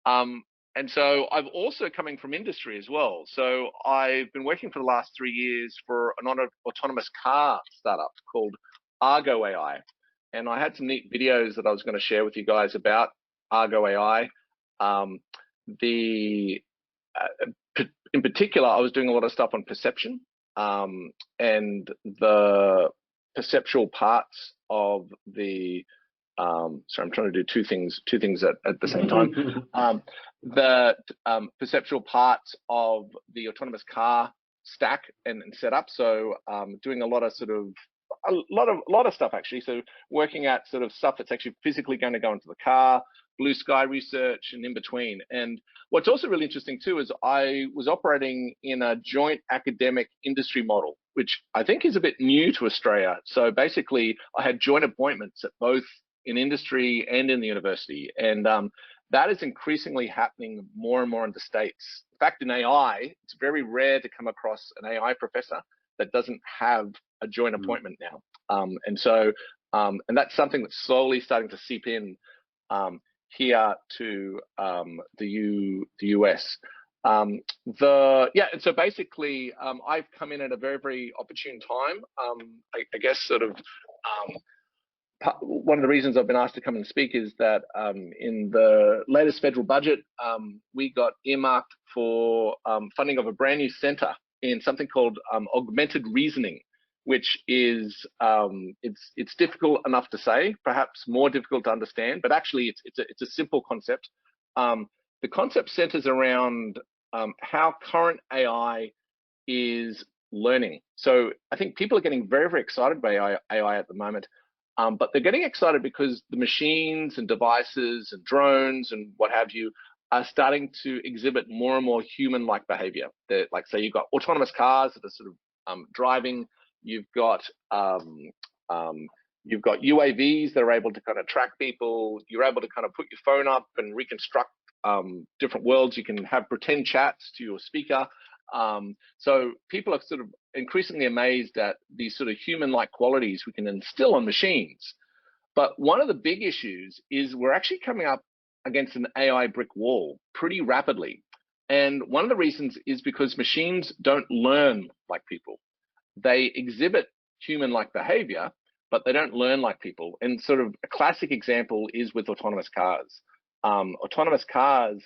And so I'm also coming from industry as well. So I've been working for the last 3 years for an autonomous car startup called Argo AI, and I had some neat videos that I was going to share with you guys about Argo AI. In particular, I was doing a lot of stuff on perception. And the perceptual parts of the sorry, I'm trying to do two things at the same time. The perceptual parts of the autonomous car stack and setup. So doing a lot of stuff actually. So working at sort of stuff that's actually physically going to go into the car, blue sky research, and in between. And what's also really interesting too is I was operating in a joint academic industry model, which I think is a bit new to Australia. So basically, I had joint appointments at both in industry and in the university, and that is increasingly happening more and more in the States. In fact, in AI, it's very rare to come across an AI professor that doesn't have a joint appointment now. And that's something that's slowly starting to seep in here to the US. And so basically, I've come in at a very, very opportune time. I guess sort of one of the reasons I've been asked to come and speak is that in the latest federal budget, we got earmarked for funding of a brand new center in something called Augmented Reasoning, which is it's difficult enough to say, perhaps more difficult to understand, but actually it's a simple concept. The concept centers around how current AI is learning. So I think people are getting very, very excited by AI at the moment, but they're getting excited because the machines and devices and drones and what have you are starting to exhibit more and more human-like behavior. Like, say, you've got autonomous cars that are sort of driving. You've got UAVs that are able to kind of track people. You're able to kind of put your phone up and reconstruct different worlds. You can have pretend chats to your speaker. So people are sort of increasingly amazed at these sort of human-like qualities we can instill on machines. But one of the big issues is we're actually coming up against an AI brick wall pretty rapidly. And one of the reasons is because machines don't learn like people. They exhibit human-like behavior, but they don't learn like people. And sort of a classic example is with autonomous cars. Autonomous cars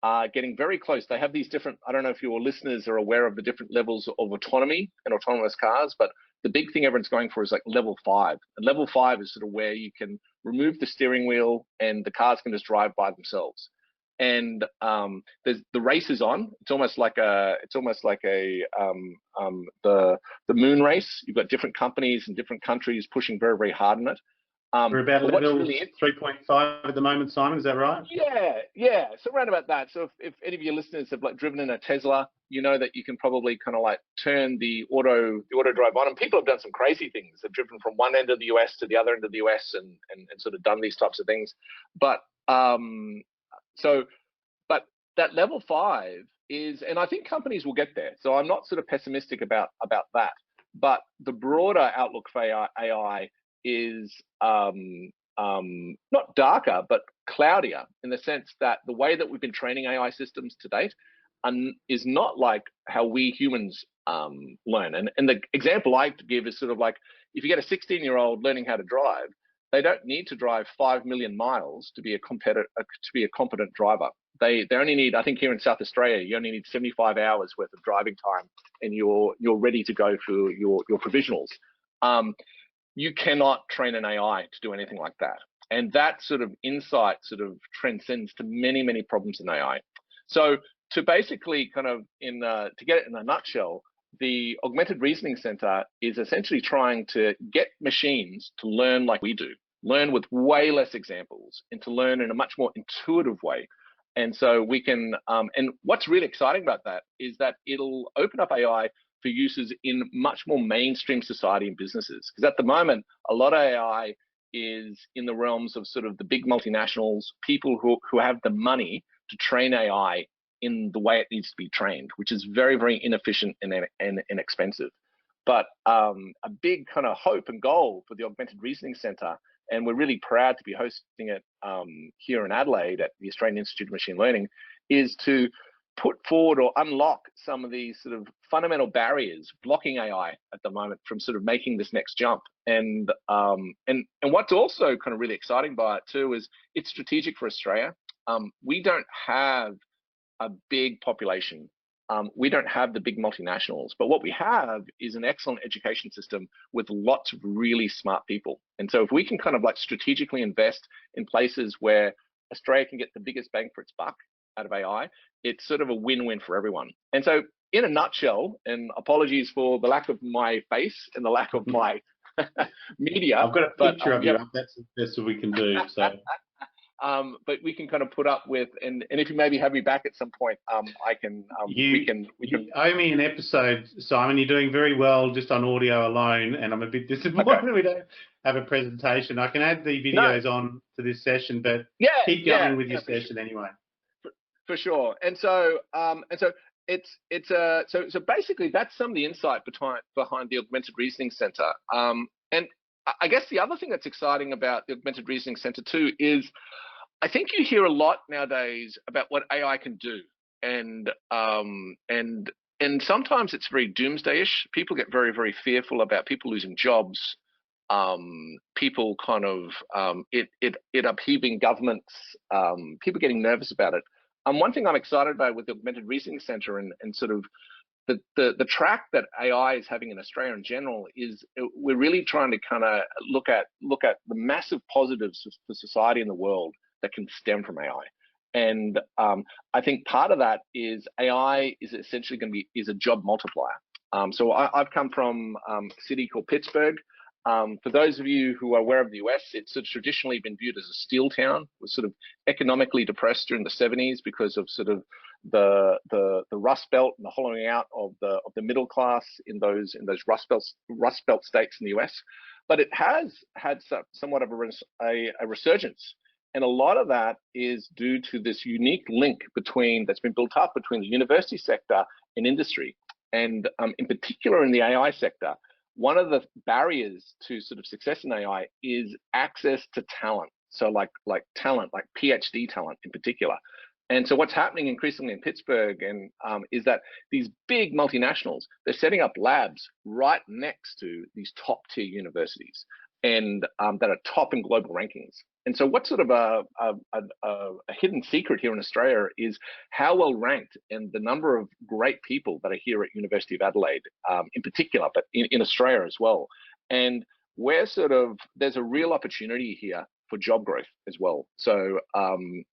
are getting very close. They have these different, I don't know if your listeners are aware of the different levels of autonomy in autonomous cars, but the big thing everyone's going for is like level 5. And level 5 is sort of where you can remove the steering wheel and the cars can just drive by themselves. And the race is on. It's almost like the moon race. You've got different companies and different countries pushing very, very hard on it. We're about level 3.5 at the moment, Simon. Is that right? Yeah. So around about that. So if any of your listeners have like driven in a Tesla, you know that you can probably kind of like turn the auto drive on. And people have done some crazy things. They've driven from one end of the US to the other end of the US and sort of done these types of things. But but that level 5 is, and I think companies will get there. So I'm not sort of pessimistic about that. But the broader outlook for AI is not darker, but cloudier in the sense that the way that we've been training AI systems to date is not like how we humans learn. And the example I give is sort of like, if you get a 16-year-old learning how to drive, they don't need to drive 5 million miles to be a competent driver. They only need, I think here in South Australia, you only need 75 hours worth of driving time, and you're ready to go for your provisionals. You cannot train an AI to do anything like that. And that sort of insight sort of transcends to many, many problems in AI. So to basically kind of to get it in a nutshell, the Augmented Reasoning Center is essentially trying to get machines to learn like we do, learn with way less examples, and to learn in a much more intuitive way. And so we can, and what's really exciting about that is that it'll open up AI for uses in much more mainstream society and businesses. Because at the moment, a lot of AI is in the realms of sort of the big multinationals, people who have the money to train AI in the way it needs to be trained, which is very, very inefficient and expensive. But a big kind of hope and goal for the Augmented Reasoning Center, and we're really proud to be hosting it here in Adelaide at the Australian Institute of Machine Learning, is to put forward or unlock some of these sort of fundamental barriers blocking AI at the moment from sort of making this next jump. And what's also kind of really exciting about it too is it's strategic for Australia. We don't have a big population. We don't have the big multinationals, but what we have is an excellent education system with lots of really smart people. And so if we can kind of like strategically invest in places where Australia can get the biggest bang for its buck out of AI, it's sort of a win-win for everyone. And so in a nutshell, and apologies for the lack of my face and the lack of my media. I've got a picture of you. That's the best we can do. So. But we can kind of put up with, and if you maybe have me back at some point, I can. We can. You owe me an episode, Simon. You're doing very well just on audio alone, and I'm a bit disappointed we don't have a presentation. I can add the videos on to this session, but keep going with your session anyway. For sure. And so so basically that's some of the insight behind the Augmented Reasoning Center. And I guess the other thing that's exciting about the Augmented Reasoning Center too is I think you hear a lot nowadays about what AI can do, and sometimes it's very doomsday-ish. People get very, very fearful about people losing jobs, people kind of it upheaving governments, people getting nervous about it. One thing I'm excited about with the Augmented Reasoning Center and sort of the track that AI is having in Australia in general is we're really trying to kind of look at the massive positives for society and the world that can stem from AI. And I think part of that is AI is essentially going to be a job multiplier. So I've come from a city called Pittsburgh. For those of you who are aware of the US, it's sort of traditionally been viewed as a steel town. It was sort of economically depressed during the 70s because of sort of the Rust Belt and the hollowing out of the middle class in those Rust Belt states in the US. But it has had somewhat of a resurgence. And a lot of that is due to this unique link that's been built up between the university sector and industry. And in particular in the AI sector, one of the barriers to sort of success in AI is access to talent. So like talent, like PhD talent in particular. And so what's happening increasingly in Pittsburgh is that these big multinationals, they're setting up labs right next to these top tier universities. and that are top in global rankings. And so what's sort of a hidden secret here in Australia is how well ranked and the number of great people that are here at University of Adelaide in particular, but in Australia as well. And we're sort of, there's a real opportunity here for job growth as well. So, and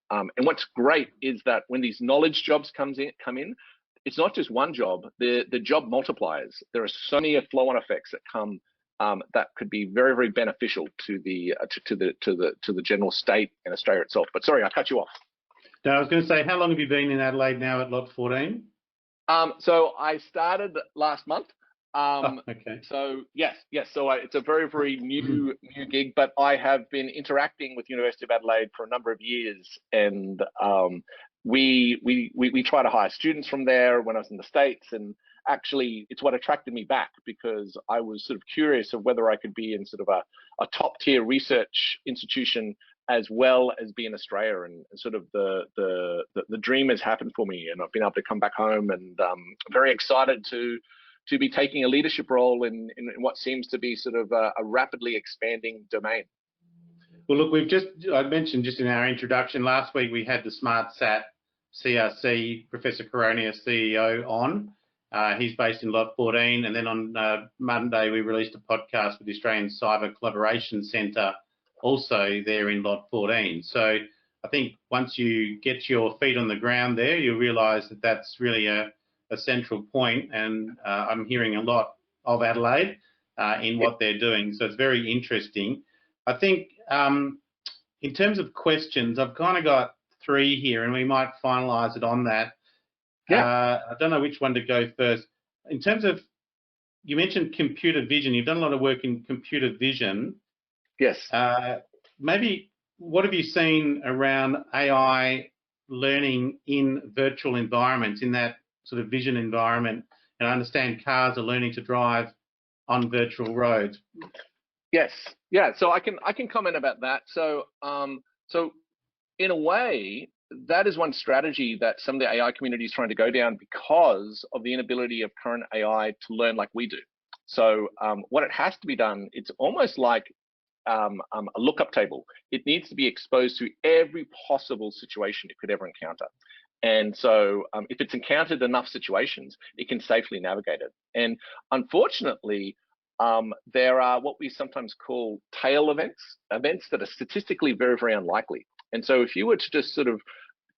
what's great is that when these knowledge jobs come in, it's not just one job, the job multipliers. There are so many flow-on effects that come that could be very, very beneficial to the general state and Australia itself. But sorry, I cut you off. No, I was going to say, how long have you been in Adelaide now at Lot 14? So I started last month. Okay. So yes. So it's a very, very new gig, but I have been interacting with University of Adelaide for a number of years, and we try to hire students from there when I was in the States, and actually it's what attracted me back, because I was sort of curious of whether I could be in sort of a top tier research institution as well as be in Australia, and sort of the dream has happened for me, and I've been able to come back home, and I'm very excited to be taking a leadership role in what seems to be sort of a rapidly expanding domain. Well, look, I mentioned just in our introduction last week, we had the SmartSat CRC, Professor Coronia, CEO, on. He's based in Lot 14. And then on Monday, we released a podcast with the Australian Cyber Collaboration Centre, also there in Lot 14. So I think once you get your feet on the ground there, you'll realise that that's really a central point. And I'm hearing a lot of Adelaide in what they're doing. So it's very interesting. I think in terms of questions, I've kind of got 3 here, and we might finalise it on that. Yeah. I don't know which one to go first. In terms of, you mentioned computer vision. You've done a lot of work in computer vision. Yes. Maybe what have you seen around AI learning in virtual environments, in that sort of vision environment? And I understand cars are learning to drive on virtual roads. Yes. Yeah. So I can comment about that. So so in a way, that is one strategy that some of the AI community is trying to go down, because of the inability of current AI to learn like we do. So what it has to be done, it's almost like a lookup table. It needs to be exposed to every possible situation it could ever encounter. And so if it's encountered enough situations, it can safely navigate it. And unfortunately, there are what we sometimes call tail events that are statistically very, very unlikely. And so if you were to just sort of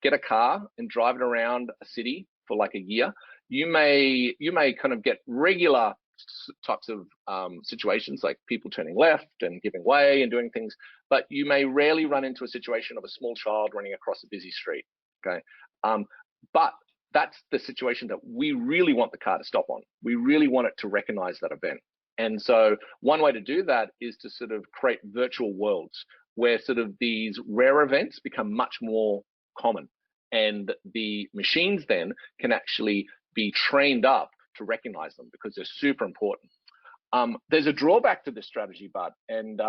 get a car and drive it around a city for like a year, you may kind of get regular types of situations, like people turning left and giving way and doing things, but you may rarely run into a situation of a small child running across a busy street. Okay. But that's the situation that we really want the car to stop on. We really want it to recognize that event. And so one way to do that is to sort of create virtual worlds where sort of these rare events become much more common, and the machines then can actually be trained up to recognize them, because they're super important. There's a drawback to this strategy, Bud, and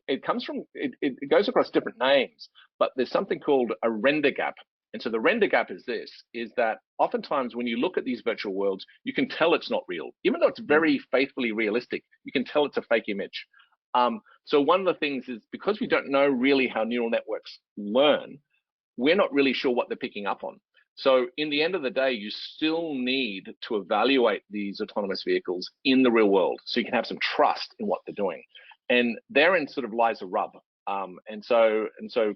it comes from, it goes across different names, but there's something called a render gap. And so the render gap is that oftentimes when you look at these virtual worlds, you can tell it's not real. Even though it's very faithfully realistic, you can tell it's a fake image. So one of the things is, because we don't know really how neural networks learn, we're not really sure what they're picking up on. So in the end of the day, you still need to evaluate these autonomous vehicles in the real world, so you can have some trust in what they're doing. And therein sort of lies a rub. And so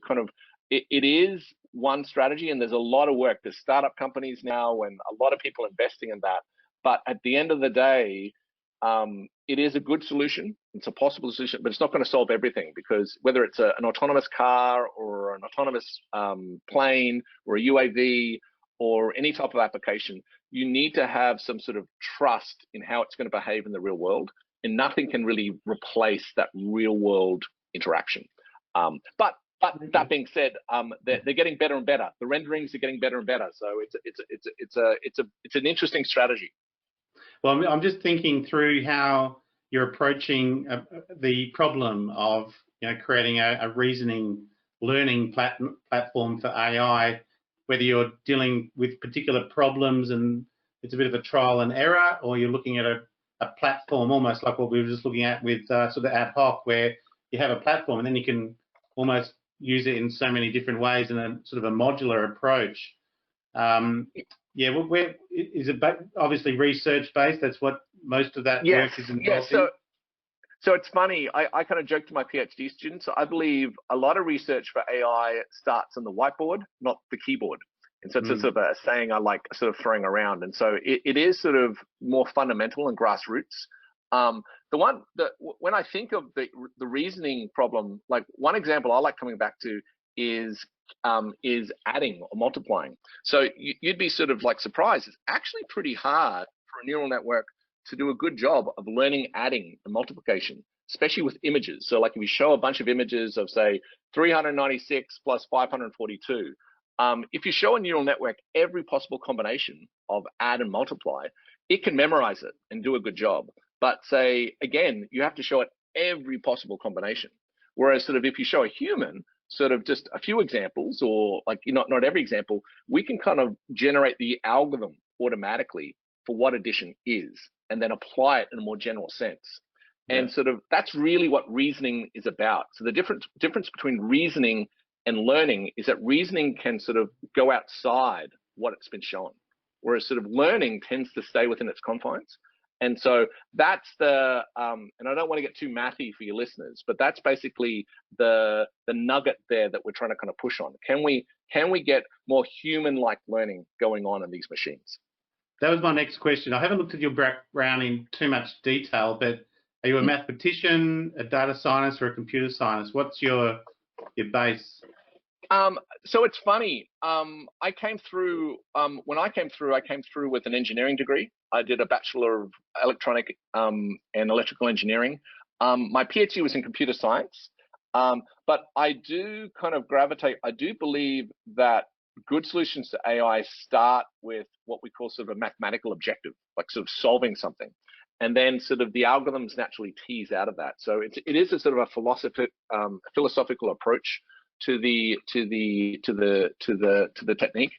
kind of, it is one strategy, and there's a lot of work. There's startup companies now and a lot of people investing in that. But at the end of the day, it is a good solution. It's a possible solution, but it's not going to solve everything, because whether it's an autonomous car or an autonomous plane or a UAV or any type of application, you need to have some sort of trust in how it's going to behave in the real world, and nothing can really replace that real world interaction. But that being said, they're getting better and better. The renderings are getting better and better. So it's an interesting strategy. Well, I'm just thinking through how you're approaching the problem of creating a reasoning learning platform for AI, whether you're dealing with particular problems and it's a bit of a trial and error, or you're looking at a platform almost like what we were just looking at with sort of AtHoc, where you have a platform, and then you can almost use it in so many different ways in a sort of a modular approach. Yeah, where is it? Obviously research based. That's what most of that work is involved in. So it's funny. I kind of joke to my PhD students. I believe a lot of research for AI starts on the whiteboard, not the keyboard. And so it's a sort of a saying I like sort of throwing around. And so it is sort of more fundamental and grassroots. When I think of the reasoning problem, like one example I like coming back to is adding or multiplying. So you'd be sort of like surprised. It's actually pretty hard for a neural network to do a good job of learning adding and multiplication, especially with images. So like if you show a bunch of images of say 396 plus 542, if you show a neural network every possible combination of add and multiply, it can memorize it and do a good job. But say, again, you have to show it every possible combination. Whereas sort of if you show a human sort of just a few examples, or like not every example, we can kind of generate the algorithm automatically for what addition is, and then apply it in a more general sense. And sort of that's really what reasoning is about. So the difference between reasoning and learning is that reasoning can sort of go outside what it's been shown, whereas sort of learning tends to stay within its confines. And so that's and I don't want to get too mathy for your listeners, but that's basically the nugget there that we're trying to kind of push on. Can we get more human-like learning going on in these machines? That was my next question. I haven't looked at your background in too much detail, but are you a mathematician, a data scientist, or a computer scientist? What's your base? So it's funny. I came through with an engineering degree. I did a Bachelor of Electronic and Electrical Engineering. My PhD was in computer science. But I do kind of gravitate. I do believe that good solutions to AI start with what we call sort of a mathematical objective, like sort of solving something, and then sort of the algorithms naturally tease out of that. So it is a sort of a philosophical approach to the technique.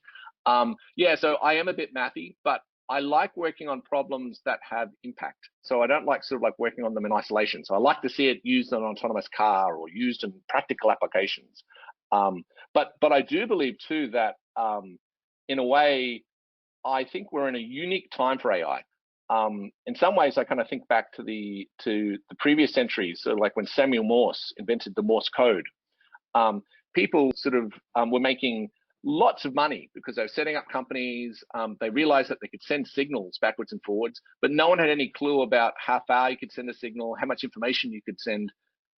So I am a bit mathy, but I like working on problems that have impact. So I don't like sort of like working on them in isolation. So I like to see it used in an autonomous car or used in practical applications. But I do believe too that in a way, I think we're in a unique time for AI. In some ways, I kind of think back to the previous centuries, so like when Samuel Morse invented the Morse code. People sort of were making lots of money because they were setting up companies. They realized that they could send signals backwards and forwards, but no one had any clue about how far you could send a signal, how much information you could send.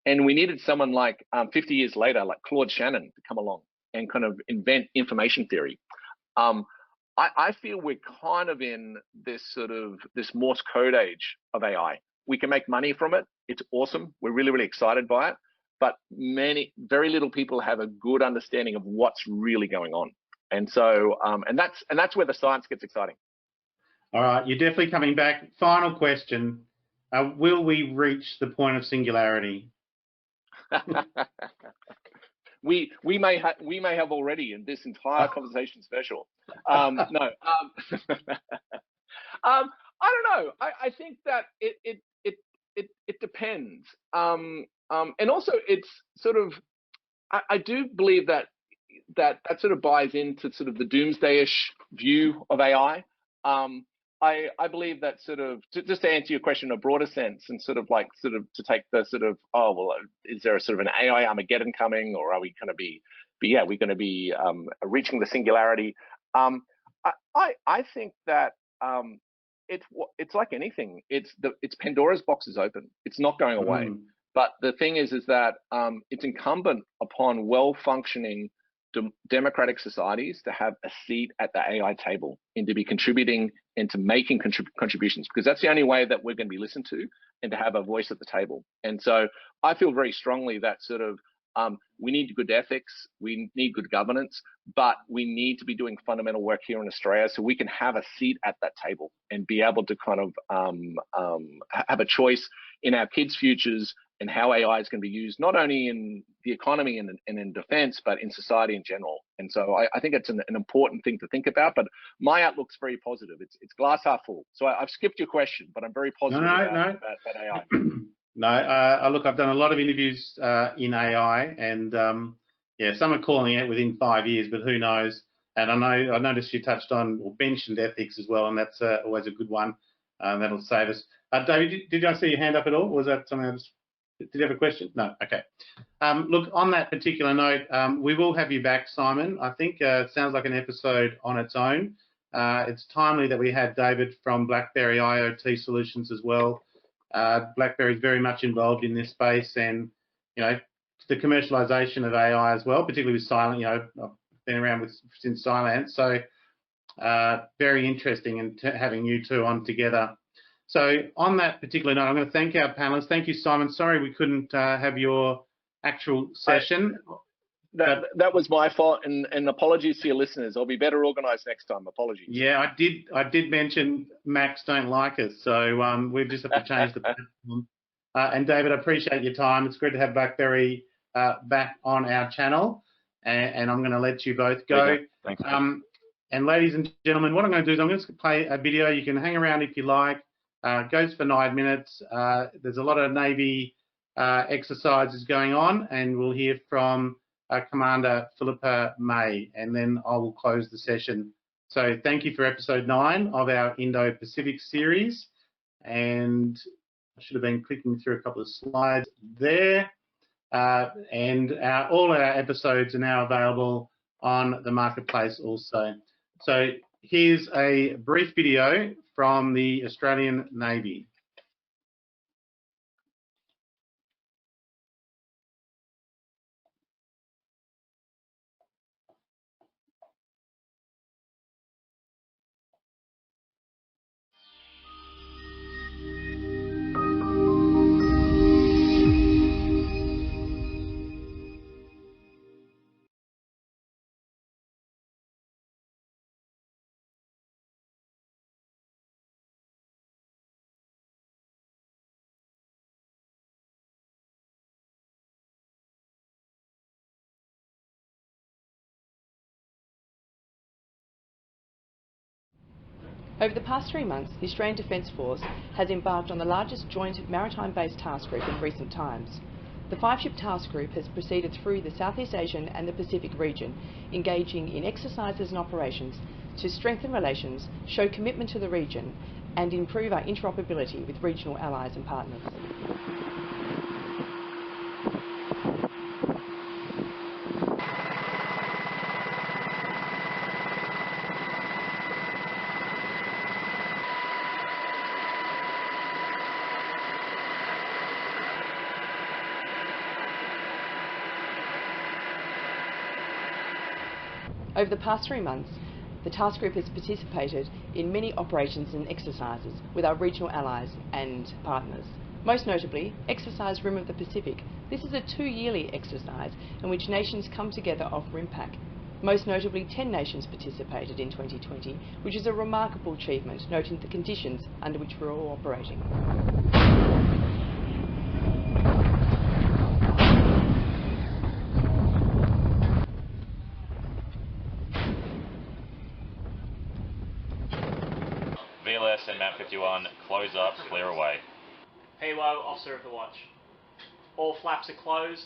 And we needed someone like 50 years later, like Claude Shannon, to come along and kind of invent information theory. I feel we're kind of in this Morse code age of AI. We can make money from it. It's awesome. We're really, really excited by it. But very little people have a good understanding of what's really going on. And so, and that's where the science gets exciting. All right, you're definitely coming back. Final question: will we reach the point of singularity? we may have already in this entire conversation special. No, I don't know. I think that it depends. And also it's sort of, I do believe that sort of buys into sort of the doomsday-ish view of AI. I believe that sort of, just to answer your question in a broader sense, and sort of to take the sort of, is there a sort of an AI Armageddon coming, or are we going to be reaching the singularity? I think that it's like anything. It's Pandora's box is open. It's not going away. But the thing is that it's incumbent upon well-functioning democratic societies to have a seat at the AI table and to be contributing and to making contributions, because that's the only way that we're going to be listened to and to have a voice at the table. And so I feel very strongly that sort of we need good ethics, we need good governance, but we need to be doing fundamental work here in Australia so we can have a seat at that table and be able to kind of have a choice in our kids' futures and how AI is going to be used, not only in the economy and in defense, but in society in general. And so I think it's an important thing to think about, but my outlook's very positive. It's glass half full. So I've skipped your question, but I'm very positive about AI. No, look, I've done a lot of interviews in AI, and yeah, some are calling it within 5 years, but who knows? And I noticed you touched on or mentioned ethics as well, and that's always a good one. That'll save us. David, did I see your hand up at all? Was that something else? Did you have a question? No. Okay. Look, on that particular note, we will have you back, Simon. I think it sounds like an episode on its own. It's timely that we had David from BlackBerry IoT Solutions as well. BlackBerry is very much involved in this space, and the commercialization of AI as well, particularly with Silent. I've been around since Silent, so very interesting, and having you two on together. So on that particular note, I'm going to thank our panelists. Thank you, Simon. Sorry we couldn't have your actual session. That was my fault, and apologies to your listeners. I'll be better organised next time. Apologies. Yeah, I did mention Macs don't like us, so we just have to change the platform. And David, I appreciate your time. It's great to have BlackBerry back on our channel, and I'm going to let you both go. Thanks. And ladies and gentlemen, what I'm going to do is I'm going to play a video. You can hang around if you like. It goes for 9 minutes. There's a lot of Navy exercises going on, and we'll hear from Commander Philippa May, and then I will close the session. So thank you for episode 9 of our Indo-Pacific series. And I should have been clicking through a couple of slides there. And all our episodes are now available on the marketplace also. So here's a brief video from the Australian Navy. Over the past 3 months, the Australian Defence Force has embarked on the largest joint maritime-based task group in recent times. The 5-ship task group has proceeded through the Southeast Asian and the Pacific region, engaging in exercises and operations to strengthen relations, show commitment to the region, and improve our interoperability with regional allies and partners. Over the past 3 months, the task group has participated in many operations and exercises with our regional allies and partners. Most notably, Exercise Rim of the Pacific. This is a 2-yearly exercise in which nations come together off RIMPAC. Most notably, 10 nations participated in 2020, which is a remarkable achievement, noting the conditions under which we're all operating. VLS and Map 51, close up, clear away. PWO, Officer of the Watch. All flaps are closed.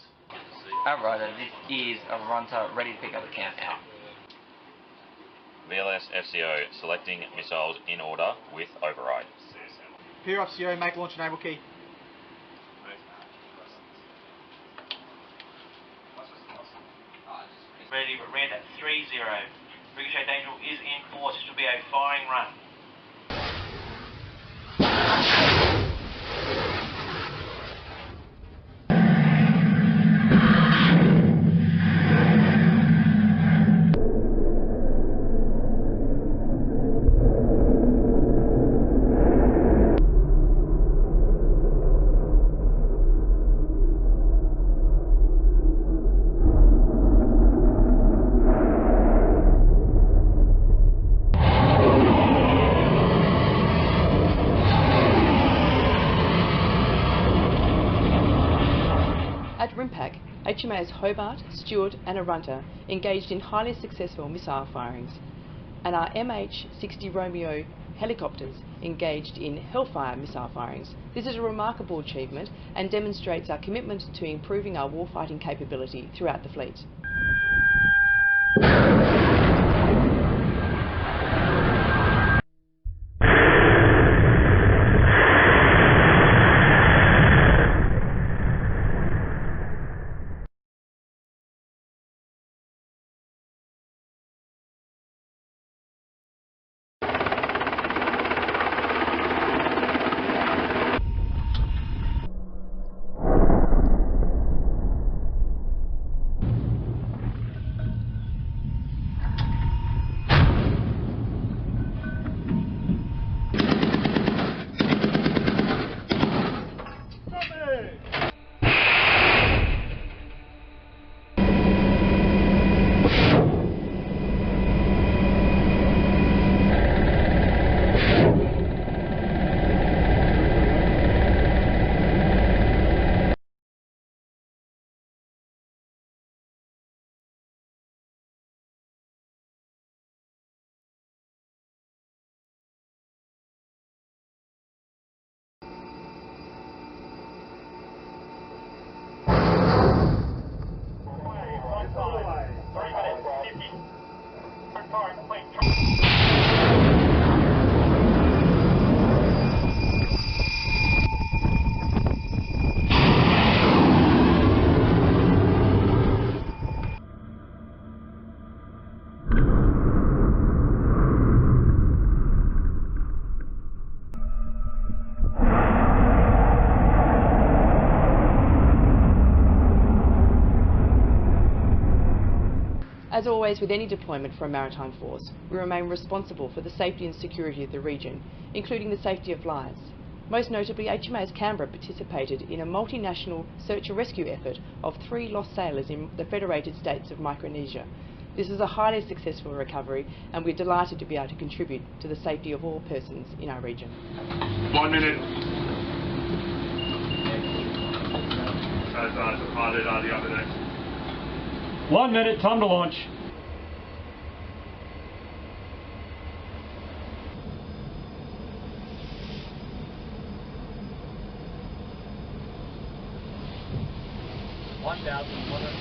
Outrider, this is a runter ready to pick up the countdown. VLS FCO, selecting missiles in order with override. Peer FCO, make launch enable key. Ready, red at 3-0. Ricochet Angel is in force. This will be a firing run. HMAS Hobart, Stewart and Arunta engaged in highly successful missile firings, and our MH-60 Romeo helicopters engaged in Hellfire missile firings. This is a remarkable achievement and demonstrates our commitment to improving our warfighting capability throughout the fleet. As always with any deployment for a maritime force, we remain responsible for the safety and security of the region, including the safety of lives. Most notably, HMAS Canberra participated in a multinational search and rescue effort of 3 lost sailors in the Federated States of Micronesia. This is a highly successful recovery, and we're delighted to be able to contribute to the safety of all persons in our region. 1 minute. The other next. 1 minute, time to launch.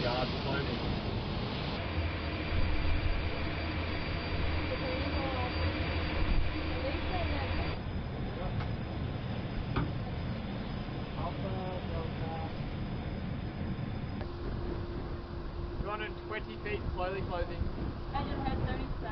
yards floating. Feet, slowly closing. Engine head 30%.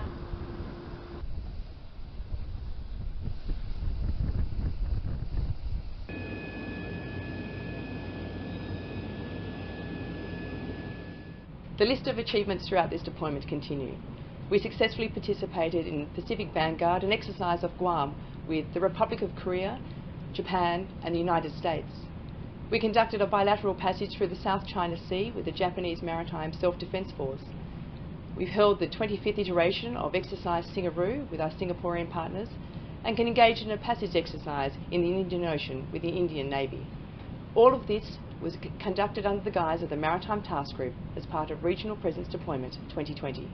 The list of achievements throughout this deployment continue. We successfully participated in Pacific Vanguard, an exercise off Guam with the Republic of Korea, Japan and the United States. We conducted a bilateral passage through the South China Sea with the Japanese Maritime Self-Defense Force. We've held the 25th iteration of Exercise Singaroo with our Singaporean partners and can engage in a passage exercise in the Indian Ocean with the Indian Navy. All of this was conducted under the guise of the Maritime Task Group as part of Regional Presence Deployment 2020.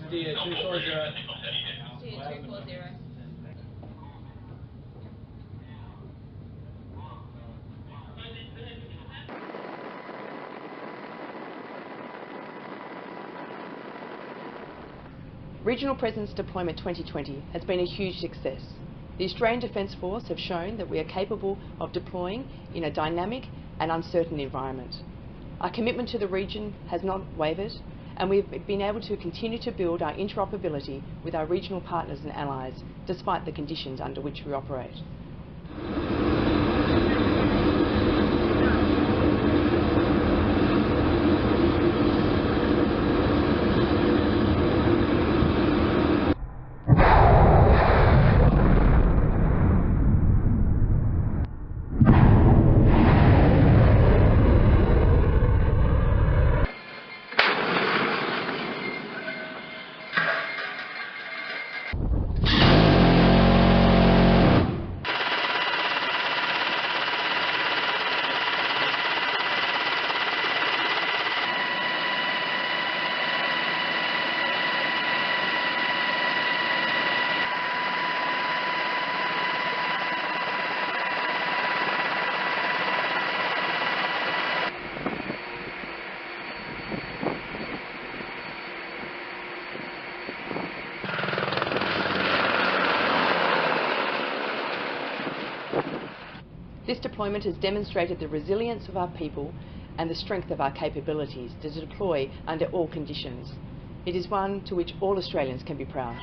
Steer 240. Steer 240. Regional Presence Deployment 2020 has been a huge success. The Australian Defence Force have shown that we are capable of deploying in a dynamic and uncertain environment. Our commitment to the region has not wavered, and we've been able to continue to build our interoperability with our regional partners and allies, despite the conditions under which we operate. This deployment has demonstrated the resilience of our people and the strength of our capabilities to deploy under all conditions. It is one to which all Australians can be proud.